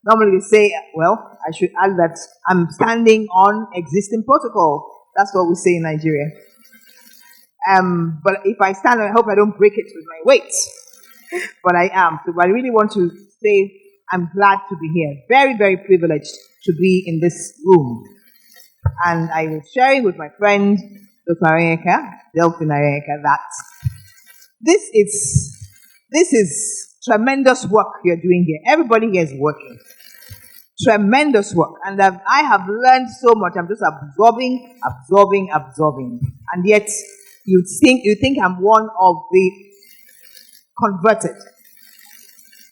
Normally say, well, I should add that I'm standing on existing protocol. That's what we say in Nigeria. But if I stand, I hope I don't break it with my weight. But I am. So I really want to say I'm glad to be here. Very, very privileged to be in this room. And I was sharing with my friend, Dr. Delphine Areka, that this is tremendous work you're doing here. Everybody here is working. Tremendous work. And I have learned so much. I'm just absorbing. And yet, you think I'm one of the converted.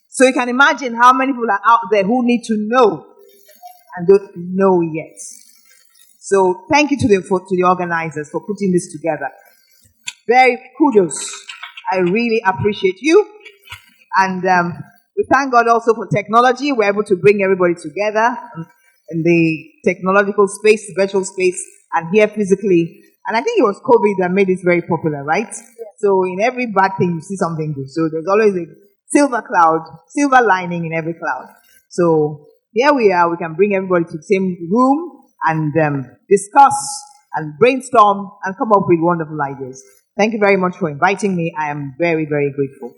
So you can imagine how many people are out there who need to know and don't know yet. So thank you to the organizers for putting this together. Very kudos. I really appreciate you. And we thank God also for technology. We're able to bring everybody together in the technological space, the virtual space, and here physically. And I think it was COVID that made this very popular, right? Yeah. So in every bad thing, you see something good. So there's always a silver lining in every cloud. So here we are. We can bring everybody to the same room and discuss and brainstorm and come up with wonderful ideas. Thank you very much for inviting me. I am very, very grateful.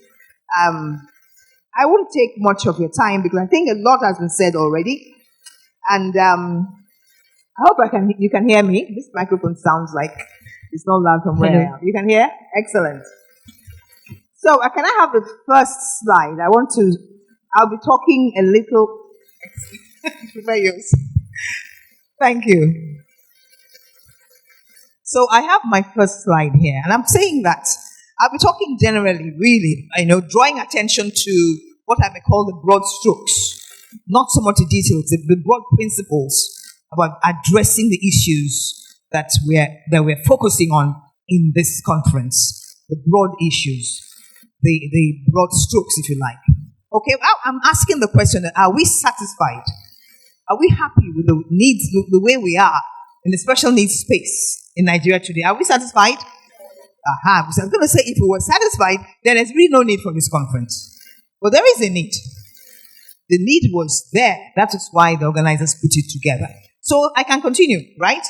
I won't take much of your time because I think a lot has been said already. And I hope you can hear me. This microphone sounds like it's not loud from where I am. You can hear? Excellent. So can I have the first slide? I'll be talking a little. Prepare yours. Thank you. So I have my first slide here, and I'm saying that I'll be talking generally, really, drawing attention to what I may call the broad strokes, not so much the details, the broad principles about addressing the issues that we're focusing on in this conference, the broad issues, the broad strokes, if you like. Okay, well, I'm asking the question, are we satisfied? Are we happy with the needs, the way we are in the special needs space in Nigeria today? Are we satisfied? So I'm going to say if we were satisfied, then there's really no need for this conference. But there is a need. The need was there. That is why the organizers put it together. So I can continue, right?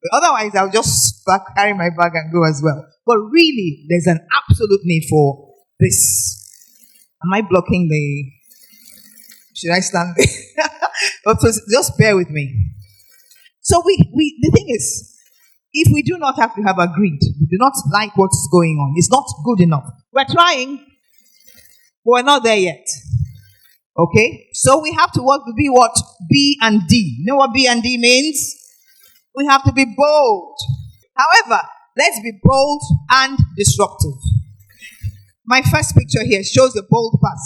But otherwise, I'll just carry my bag and go as well. But really, there's an absolute need for this. Am I blocking the... Should I stand there? But just bear with me. So the thing is, if we do not have to have agreed, we do not like what's going on, it's not good enough. We're trying, but we're not there yet. Okay? So we have to work to be what? B and D. You know what B and D means? We have to be bold. However, let's be bold and disruptive. My first picture here shows the bold path.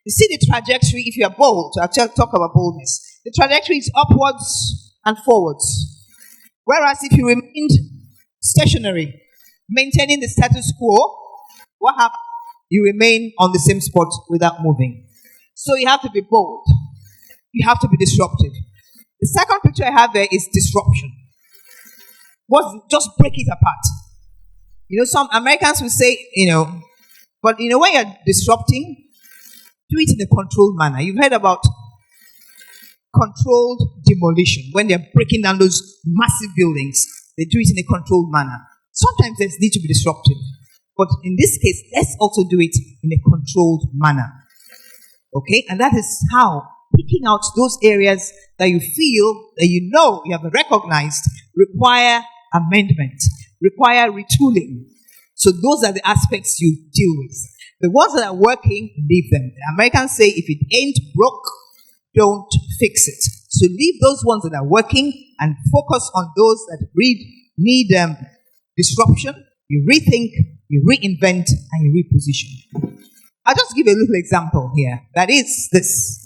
You see the trajectory if you're bold. I'll talk about boldness. The trajectory is upwards and forwards. Whereas if you remained stationary, maintaining the status quo, what happens? You remain on the same spot without moving. So you have to be bold. You have to be disruptive. The second picture I have there is disruption. Just break it apart. You know, some Americans will say, but when you're disrupting, do it in a controlled manner. You've heard about controlled demolition. When they're breaking down those massive buildings, they do it in a controlled manner. Sometimes there's need to be disruptive. But in this case, let's also do it in a controlled manner. Okay? And that is how picking out those areas that you feel, that you have recognized, require amendment, require retooling. So those are the aspects you deal with. The ones that are working, leave them. The Americans say, if it ain't broke, don't fix it. So leave those ones that are working and focus on those that need disruption. You rethink, you reinvent, and you reposition. I'll just give a little example here. That is this.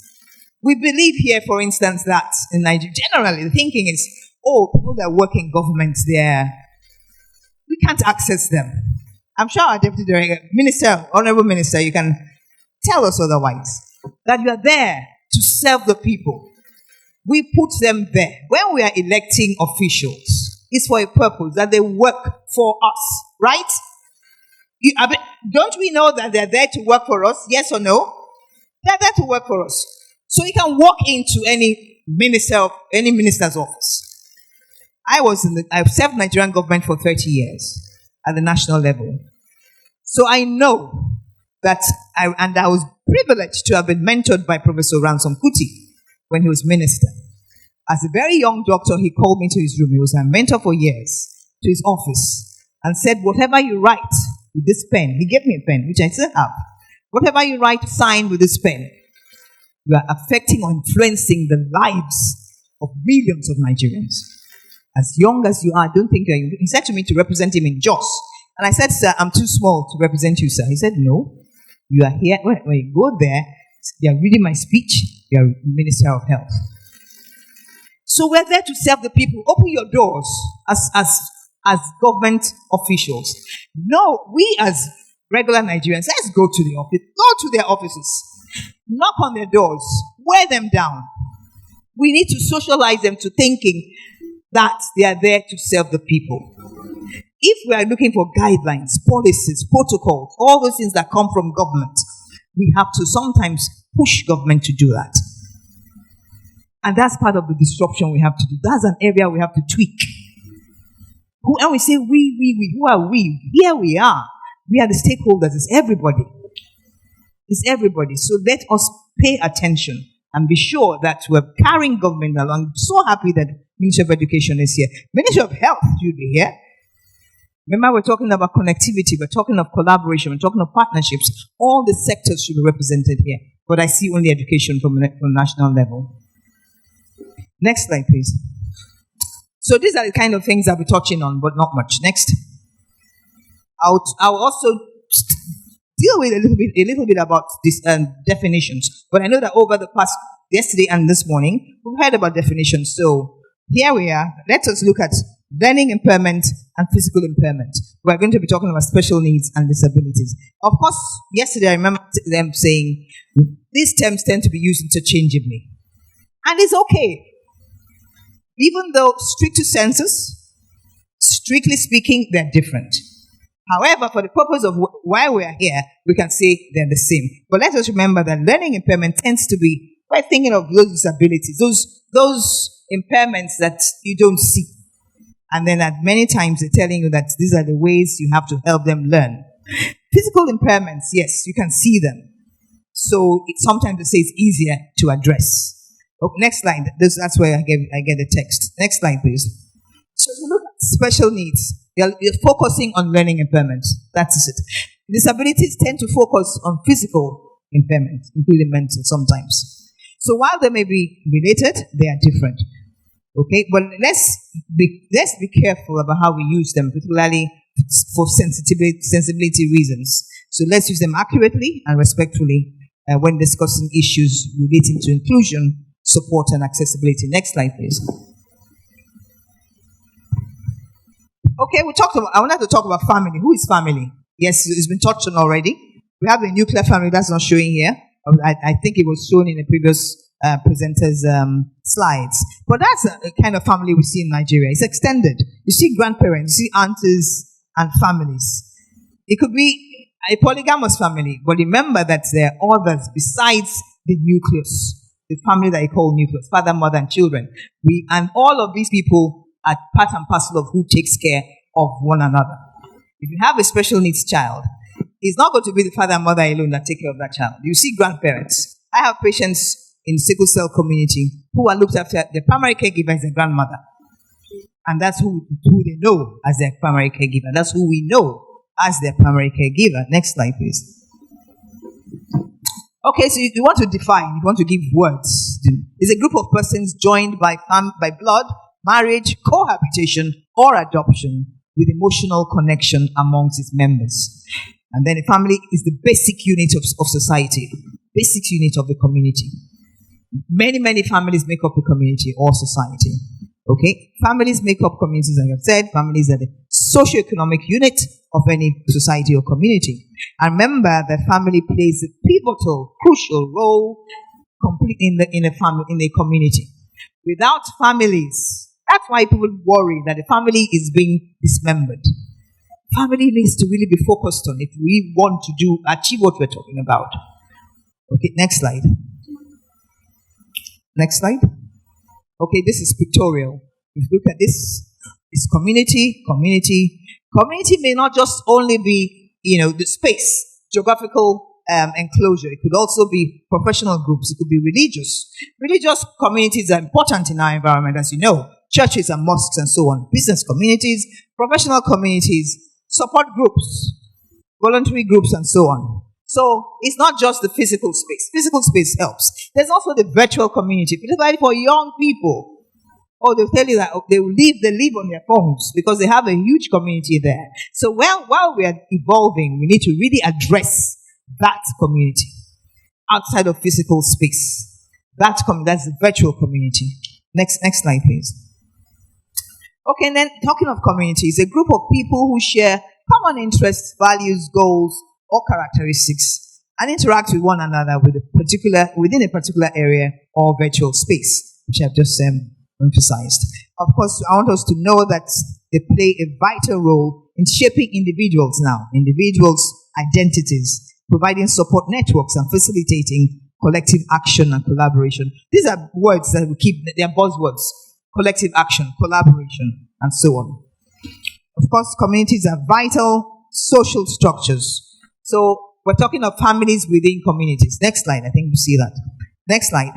We believe here, for instance, that in Nigeria, generally, the thinking is, people that work in government, we can't access them. I'm sure our Deputy Director, Minister, Honorable Minister, you can tell us otherwise. That you are there to serve the people. We put them there. When we are electing officials, it's for a purpose, that they work for us, right? Don't we know that they're there to work for us? Yes or no? They're there to work for us. So you can walk into any minister's office. I've served Nigerian government for 30 years at the national level. So I know that I was privileged to have been mentored by Professor Ransom Kuti when he was minister. As a very young doctor, he called me to his room. He was my mentor for years, to his office, and said, whatever you write with this pen, he gave me a pen, which I still have. Whatever you write, sign with this pen. You are affecting or influencing the lives of millions of Nigerians. As young as you are, don't think you're... He said to me to represent him in Jos. And I said, sir, I'm too small to represent you, sir. He said, no, you are here. When you go there, they are reading my speech. You are Minister of Health. So we're there to serve the people. Open your doors as government officials. No, we as regular Nigerians, let's go to the office. Go to their offices. Knock on their doors. Wear them down. We need to socialize them to thinking that they are there to serve the people. If we are looking for guidelines, policies, protocols, all those things that come from government, we have to sometimes push government to do that. And that's part of the disruption we have to do. That's an area we have to tweak. And we say, we, who are we? Here we are. We are the stakeholders. It's everybody. It's everybody. So let us pay attention and be sure that we're carrying government along. I'm so happy that Ministry of Education is here. Ministry of Health should be here. Remember, we're talking about connectivity. We're talking of collaboration. We're talking of partnerships. All the sectors should be represented here. But I see only education from national level. Next slide, please. So these are the kind of things I'll be touching on, but not much. Next. I'll also deal with a little bit about these definitions. But I know that over the past, yesterday and this morning, we've heard about definitions. So here we are. Let us look at learning impairment and physical impairment. We're going to be talking about special needs and disabilities. Of course, yesterday I remember them saying these terms tend to be used interchangeably. And it's okay. Even though strictly speaking, they're different. However, for the purpose of why we are here, we can say they're the same. But let us remember that learning impairment tends to be, we're thinking of those disabilities, those impairments that you don't see. And then at many times they're telling you that these are the ways you have to help them learn. Physical impairments, yes, you can see them. So sometimes they say it's easier to address. Oh, next slide. That's where I get the text. Next slide, please. So you look at special needs. You're focusing on learning impairments. That is it. Disabilities tend to focus on physical impairments, including mental sometimes. So while they may be related, they are different. Okay, but let's be careful about how we use them, particularly for sensibility reasons. So let's use them accurately and respectfully when discussing issues relating to inclusion, support, and accessibility. Next slide, please. Okay, I wanted to talk about family. Who is family? Yes, it's been touched on already. We have a nuclear family that's not showing here. I think it was shown in the previous presenter's slides. But that's a kind of family we see in Nigeria. It's extended. You see grandparents, you see aunties and families. It could be a polygamous family, but remember that there are others besides the nucleus, the family that you call nucleus, father, mother, and children. And all of these people are part and parcel of who takes care of one another. If you have a special needs child, it's not going to be the father and mother alone that take care of that child. You see grandparents. I have patients in sickle cell community who are looked after. The primary caregiver is their grandmother. And that's who they know as their primary caregiver. That's who we know as their primary caregiver. Next slide, please. Okay, so you want to define, you want to give words. It's a group of persons joined by blood, marriage, cohabitation, or adoption with emotional connection amongst its members. And then a family is the basic unit of society, basic unit of the community. Many families make up a community or society. Okay? Families make up communities, like I've said. Families are the socio-economic unit of any society or community. And remember that family plays a pivotal, crucial role in a community. Without families, that's why people worry that the family is being dismembered. Family needs to really be focused on if we want to achieve what we're talking about. Okay, next slide. Next slide. Okay, this is pictorial. If you look at this, it's community. Community may not just only be, the space, geographical enclosure. It could also be professional groups. It could be religious. Religious communities are important in our environment, as you know. Churches and mosques and so on. Business communities, professional communities, support groups, voluntary groups, and so on. So it's not just the physical space. Physical space helps. There's also the virtual community, particularly for young people. Or they'll tell you that they live on their phones because they have a huge community there. So while we are evolving, we need to really address that community outside of physical space. That's the virtual community. Next slide, please. Okay, and then talking of communities, a group of people who share common interests, values, goals, or characteristics, and interact with one another within a particular area or virtual space, which I've just emphasized. Of course, I want us to know that they play a vital role in shaping individuals' identities, providing support networks, and facilitating collective action and collaboration. These are words that we keep, they are buzzwords. Collective action, collaboration, and so on. Of course, communities are vital social structures. So we're talking of families within communities. Next slide, I think you see that. Next slide.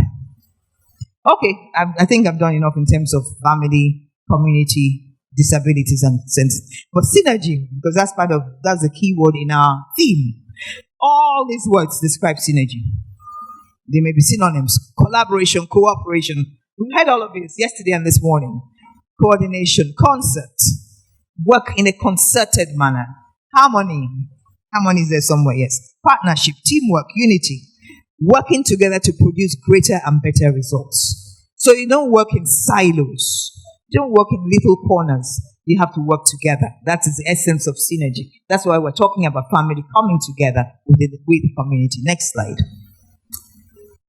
Okay, I think I've done enough in terms of family, community, disabilities, and sense. But synergy, because that's the key word in our theme. All these words describe synergy. They may be synonyms. Collaboration, cooperation. We had all of this yesterday and this morning. Coordination, concert, work in a concerted manner. Harmony. Harmony is there somewhere, yes. Partnership, teamwork, unity. Working together to produce greater and better results. So you don't work in silos. You don't work in little corners. You have to work together. That is the essence of synergy. That's why we're talking about family coming together with the community. Next slide.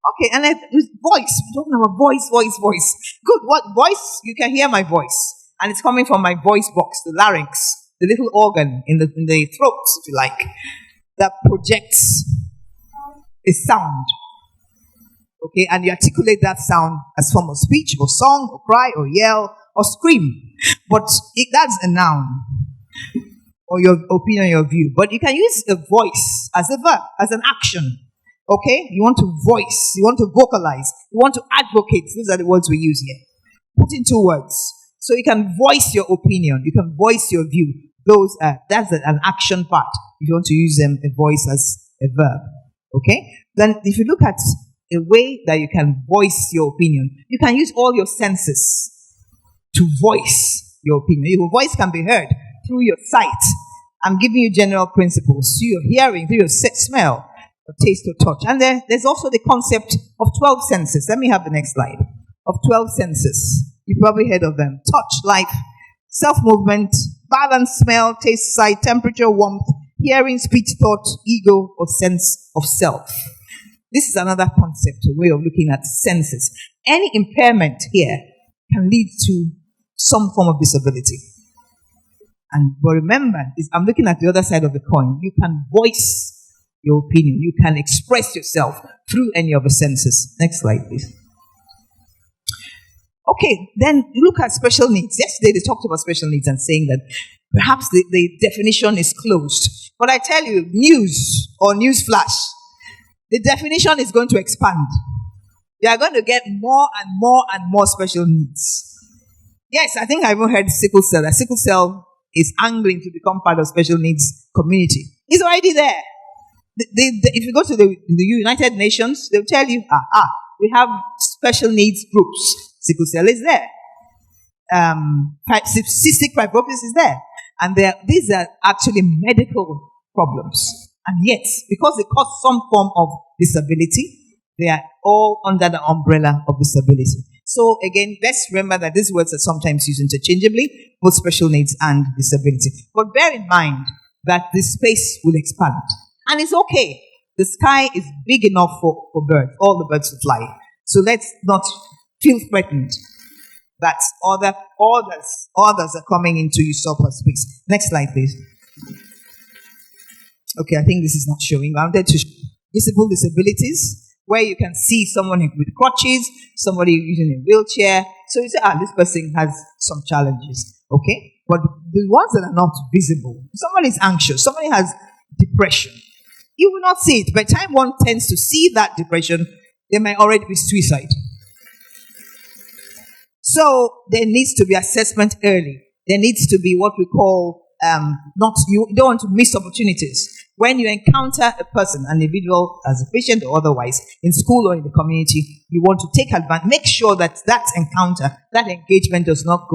Okay, and then voice. We're talking about voice. Good. What voice? You can hear my voice. And it's coming from my voice box, the larynx. the little organ in the throat, if you like, that projects a sound. Okay, and you articulate that sound as form of speech or song or cry or yell or scream. But that's a noun or your opinion, your view. But you can use a voice as a verb, as an action. Okay, you want to voice, you want to vocalize, you want to advocate. These are the words we use here. Put into words. So you can voice your opinion, you can voice your view. That's an action part. If you want to use a voice as a verb. Okay? Then if you look at a way that you can voice your opinion, you can use all your senses to voice your opinion. Your voice can be heard through your sight. I'm giving you general principles. Through your hearing, through your smell, or taste, or touch. And there's also the concept of 12 senses. Let me have the next slide. Of 12 senses. You've probably heard of them. Touch, light, self-movement, balance, smell, taste, sight, temperature, warmth, hearing, speech, thought, ego, or sense of self. This is another concept, a way of looking at senses. Any impairment here can lead to some form of disability. But remember, I'm looking at the other side of the coin. You can voice your opinion. You can express yourself through any of the senses. Next slide, please. Okay, then look at special needs. Yesterday they talked about special needs and saying that perhaps the definition is closed. But I tell you, news or news flash, the definition is going to expand. They are going to get more and more and more special needs. Yes, I think I even heard sickle cell. That sickle cell is angling to become part of special needs community. It's already there. If you go to the United Nations, they'll tell you, we have special needs groups. Sickle cell is there. Cystic fibrosis is there. And these are actually medical problems. And yet, because they cause some form of disability, they are all under the umbrella of disability. So again, let's remember that these words are sometimes used interchangeably, both special needs and disability. But bear in mind that this space will expand. And it's okay. The sky is big enough for birds, all the birds to fly. So let's not feel threatened that others are coming into usurp our space. Next slide, please. Okay, I think this is not showing. I wanted to show visible disabilities, where you can see someone with crutches, somebody using a wheelchair. So you say, this person has some challenges. Okay? But the ones that are not visible, someone is anxious, somebody has depression. You will not see it. By the time one tends to see that depression, they might already be suicide. So there needs to be assessment early. There needs to be what we call you don't want to miss opportunities. When you encounter a person, an individual as a patient or otherwise, in school or in the community, you want to take advantage, make sure that encounter, that engagement does not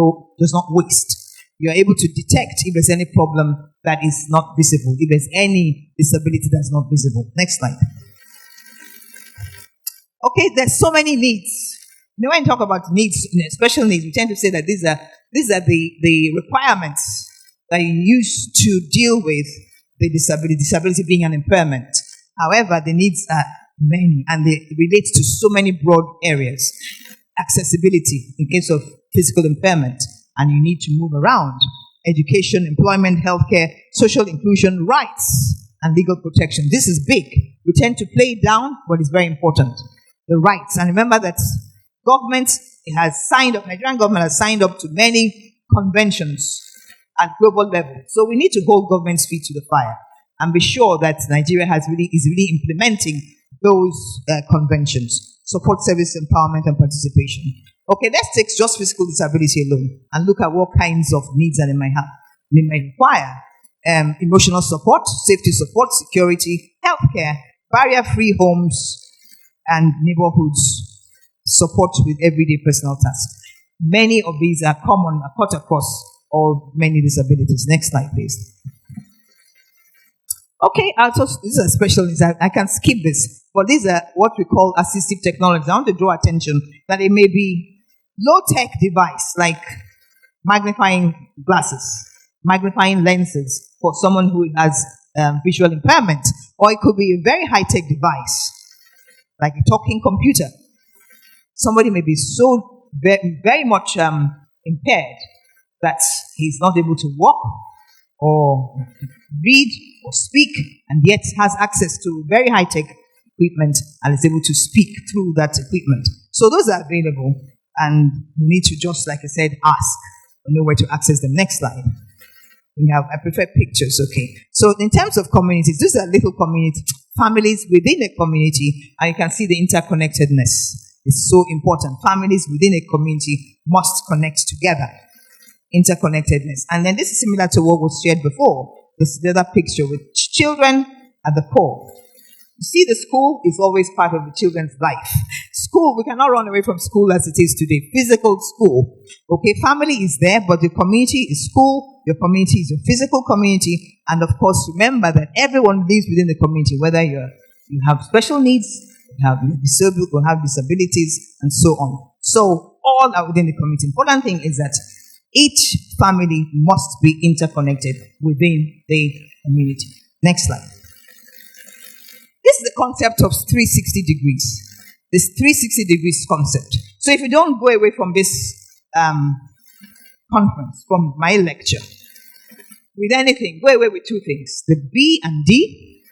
waste. You are able to detect if there's any problem that is not visible, if there's any disability that's not visible. Next slide. Okay, there's so many needs. When you talk about needs, special needs, we tend to say that these are the requirements that you use to deal with the disability being an impairment. However, the needs are many and they relate to so many broad areas. Accessibility in case of physical impairment, and you need to move around. Education, employment, healthcare, social inclusion, rights, and legal protection. This is big. We tend to play it down, but it's very important. The rights. And remember that Nigerian government has signed up to many conventions at global level. So we need to hold government's feet to the fire and be sure that Nigeria is really implementing those conventions. Support service empowerment and participation. Okay, let's take just physical disability alone and look at what kinds of needs that they might have. They might require emotional support, safety support, security, healthcare, barrier-free homes, and neighborhoods, support with everyday personal tasks. Many of these are common, cut across all many disabilities. Next slide, please. Okay, these are special needs. I can skip this, but these are what we call assistive technologies. I want to draw attention that it may be low-tech device like magnifying glasses, magnifying lenses for someone who has visual impairment, or it could be a very high-tech device like a talking computer. Somebody may be so very much impaired that he's not able to walk or read or speak, and yet has access to very high-tech equipment and is able to speak through that equipment. So those are available, and you need to just, like I said, ask or know where to access them. Next slide. I prefer pictures, okay. So in terms of communities, these are little community families within a community, and you can see the interconnectedness is so important. Families within a community must connect together. Interconnectedness. And then this is similar to what was shared before. This is the other picture with children at the core. You see, the school is always part of the children's life. School, we cannot run away from school as it is today. Physical school. Okay, family is there, but the community is school. Your community is your physical community. And of course, remember that everyone lives within the community, whether you have special needs, you have disabled, or have disabilities, and so on. So all are within the community. Important thing is that each family must be interconnected within the community. Next slide. This is the concept of 360 degrees. This 360 degrees concept. So if you don't go away from this conference, from my lecture, with anything, go away with two things: the B and D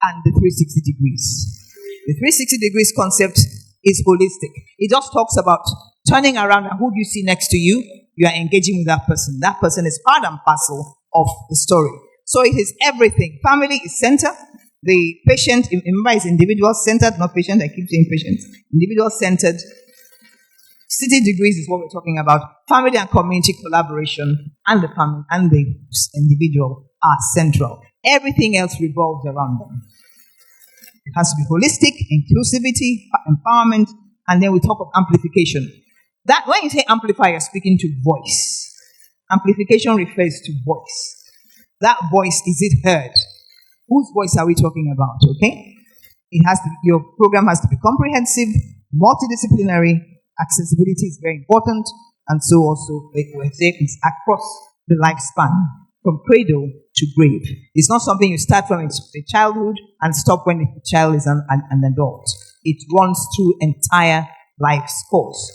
and the 360 degrees. The 360 degrees concept is holistic. It just talks about turning around, and who do you see next to you? You are engaging with that person. That person is part and parcel of the story. So it is everything. Family is center. The patient, remember, is individual-centered, not patient. I keep saying patient. Individual-centered. 60 degrees is what we're talking about. Family and community collaboration, and the family and the individual are central. Everything else revolves around them. It has to be holistic, inclusivity, empowerment, and then we talk of amplification. That when you say amplify, you're speaking to voice. Amplification refers to voice. That voice, is it heard? Whose voice are we talking about? Okay, your program has to be comprehensive, multidisciplinary. Accessibility is very important, and so also it's across the lifespan, from cradle to grave. It's not something you start from childhood and stop when the child is an adult. It runs through entire life's course.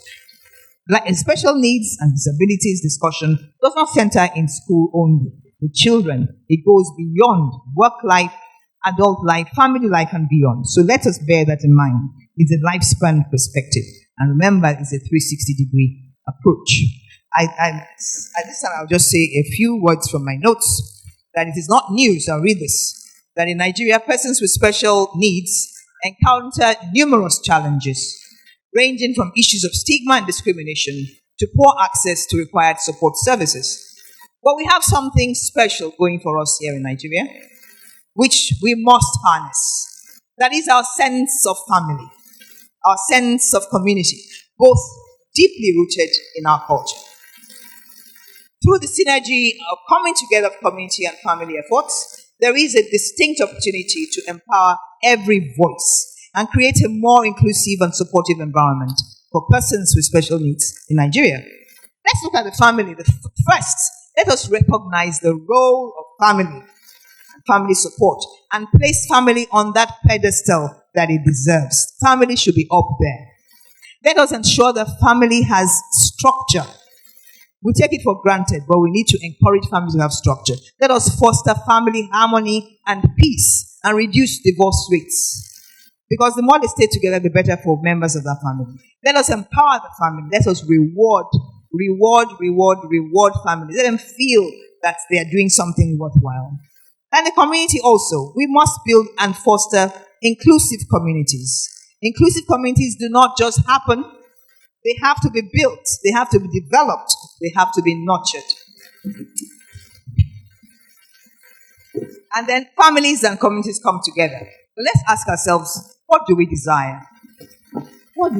Like special needs and disabilities discussion does not center in school only. With children, it goes beyond work life, adult life, family life, and beyond. So let us bear that in mind. It's a lifespan perspective. And remember, it's a 360-degree approach. At this time, I'll just say a few words from my notes, that it is not news. I'll read this. That in Nigeria, persons with special needs encounter numerous challenges, ranging from issues of stigma and discrimination to poor access to required support services. But we have something special going for us here in Nigeria, which we must harness. That is our sense of family, our sense of community, both deeply rooted in our culture. Through the synergy of coming together of community and family efforts, there is a distinct opportunity to empower every voice and create a more inclusive and supportive environment for persons with special needs in Nigeria. Let's look at the family. First, let us recognize the role of family and family support and place family on that pedestal that it deserves. Family should be up there. Let us ensure that family has structure. We take it for granted, but we need to encourage families to have structure. Let us foster family harmony and peace and reduce divorce rates. Because the more they stay together, the better for members of that family. Let us empower the family. Let us reward families. Let them feel that they are doing something worthwhile. And the community also. We must build and foster inclusive communities. Inclusive communities do not just happen. They have to be built. They have to be developed. They have to be nurtured. And then families and communities come together. But let's ask ourselves, what do we desire? What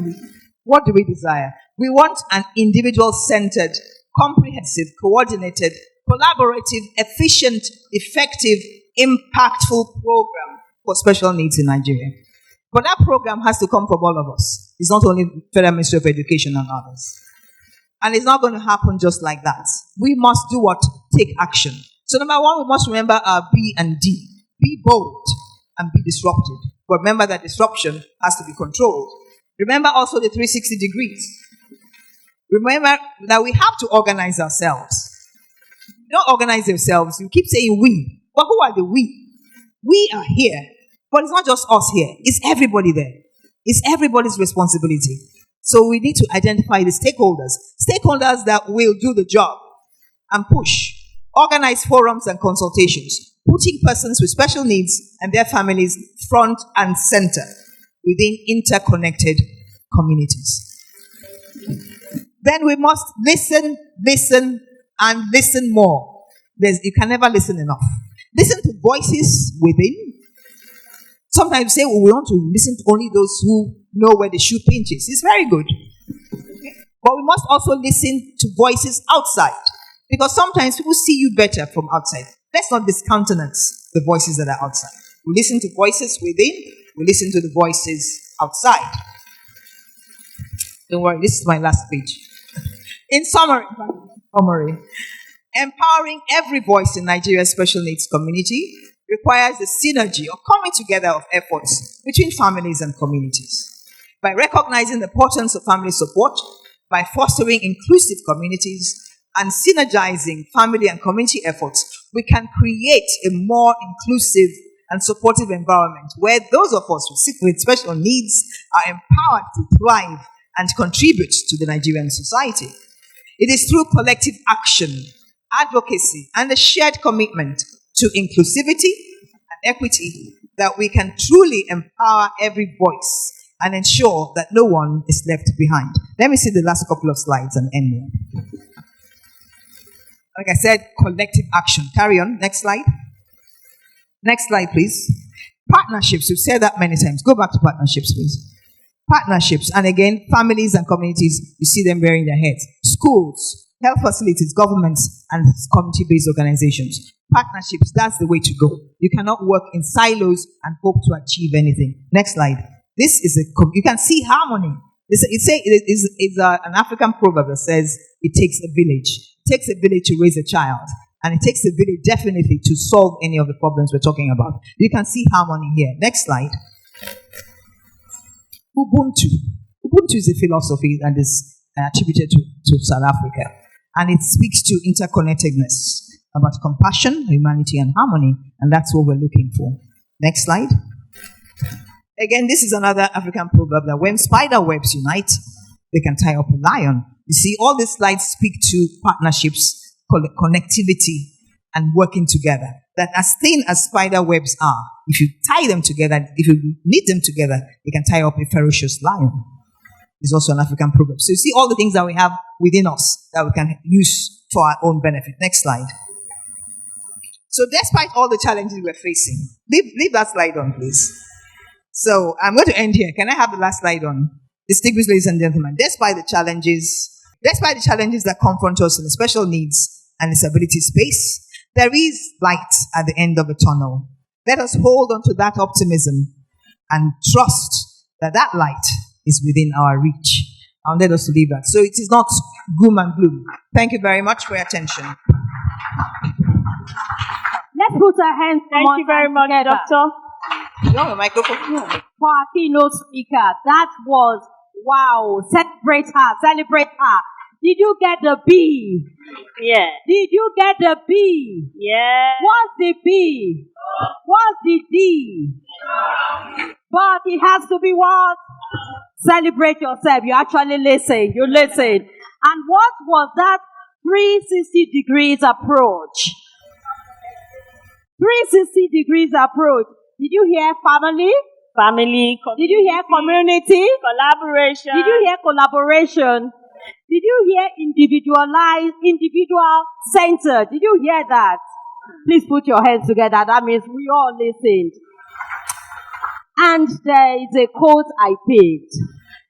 do we desire? We want an individual-centered, comprehensive, coordinated, collaborative, efficient, effective, impactful program for special needs in Nigeria. But that program has to come from all of us. It's not only Federal Ministry of Education and others. And it's not going to happen just like that. We must do what? Take action. So number one, we must remember our B and D. Be bold and be disruptive. But remember that disruption has to be controlled. Remember also the 360 degrees. Remember that we have to organize ourselves. We don't organize yourselves. You keep saying we. But who are the we? We are here. But it's not just us here. It's everybody there. It's everybody's responsibility. So we need to identify the stakeholders. Stakeholders that will do the job and push. Organize forums and consultations. Putting persons with special needs and their families front and center within interconnected communities. Then we must listen, and listen more. You can never listen enough. Listen to voices within. Sometimes you say, we want to listen to only those who know where the shoe pinches. It's very good. Okay? But we must also listen to voices outside. Because sometimes people see you better from outside. Let's not discountenance the voices that are outside. We listen to voices within. We listen to the voices outside. Don't worry, this is my last page. In summary, empowering every voice in Nigeria's special needs community requires the synergy or coming together of efforts between families and communities. By recognizing the importance of family support, by fostering inclusive communities, and synergizing family and community efforts, we can create a more inclusive and supportive environment where those of us with special needs are empowered to thrive and contribute to the Nigerian society. It is through collective action, advocacy, and a shared commitment to inclusivity and equity that we can truly empower every voice and ensure that no one is left behind. Let me see the last couple of slides and end here. Like I said, collective action. Carry on. Next slide. Next slide, please. Partnerships. We've said that many times. Go back to partnerships, please. Partnerships. And again, families and communities, you see them wearing their heads. Schools, health facilities, governments, and community-based organizations. Partnerships, that's the way to go. You cannot work in silos and hope to achieve anything. Next slide. This is you can see harmony. It's an African proverb that says, it takes a village. It takes a village to raise a child. And it takes a village definitely to solve any of the problems we're talking about. You can see harmony here. Next slide. Ubuntu. Ubuntu is a philosophy that is attributed to South Africa. And it speaks to interconnectedness, about compassion, humanity, and harmony. And that's what we're looking for. Next slide. Again, this is another African proverb that when spider webs unite, they can tie up a lion. You see, all these slides speak to partnerships, connectivity, and working together. That as thin as spider webs are, if you tie them together, if you knit them together, they can tie up a ferocious lion. It's also an African proverb. So you see all the things that we have within us that we can use for our own benefit. Next slide. So despite all the challenges we're facing, leave that slide on, please. So I'm going to end here. Can I have the last slide on? Distinguished ladies and gentlemen, despite the challenges that confront us in the special needs and disability space, there is light at the end of the tunnel. Let us hold on to that optimism and trust that that light is within our reach. And let us leave that. So it is not gloom and gloom. Thank you very much for your attention. Let's put our hands Thank you very much, together. Doctor. You want a microphone? For our keynote speaker, that was wow. Celebrate her. Did you get the B? Yeah. Did you get the B? Yeah. What's the B? What's the D? But it has to be what? Celebrate yourself. You actually listen. You listen. And what was that 360 degrees approach? 360 degrees approach. Did you hear family? Family. Did you hear community? Collaboration. Did you hear collaboration? Did you hear individual centered? Did you hear that? Please put your hands together. That means we all listened. And there is a quote I picked.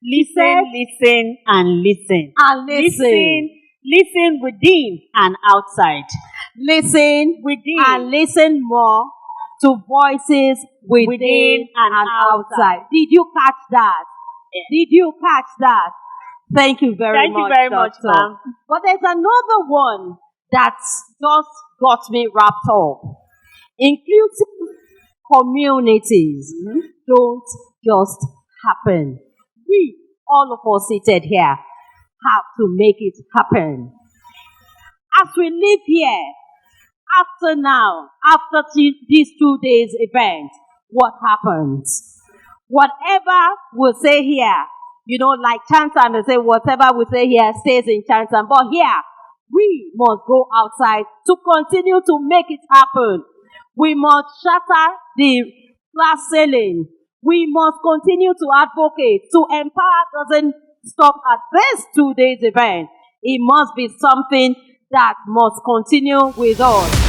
Listen, and listen. And listen. Listen within and outside. Listen within and listen more to voices within and outside. Did you catch that? Yeah. Did you catch that? Thank you very much. Thank you very much, Doctor. ma'am. But there's another one that's just got me wrapped up. Inclusive communities don't just happen. We, all of us seated here, have to make it happen. As we live here, After now, after these 2 days event, what happens? Whatever we say here, like Chantan, they say whatever we say here stays in Chantan. But here, we must go outside to continue to make it happen. We must shatter the glass ceiling. We must continue to advocate. To empower doesn't stop at this 2 days event. It must be something that must continue with us.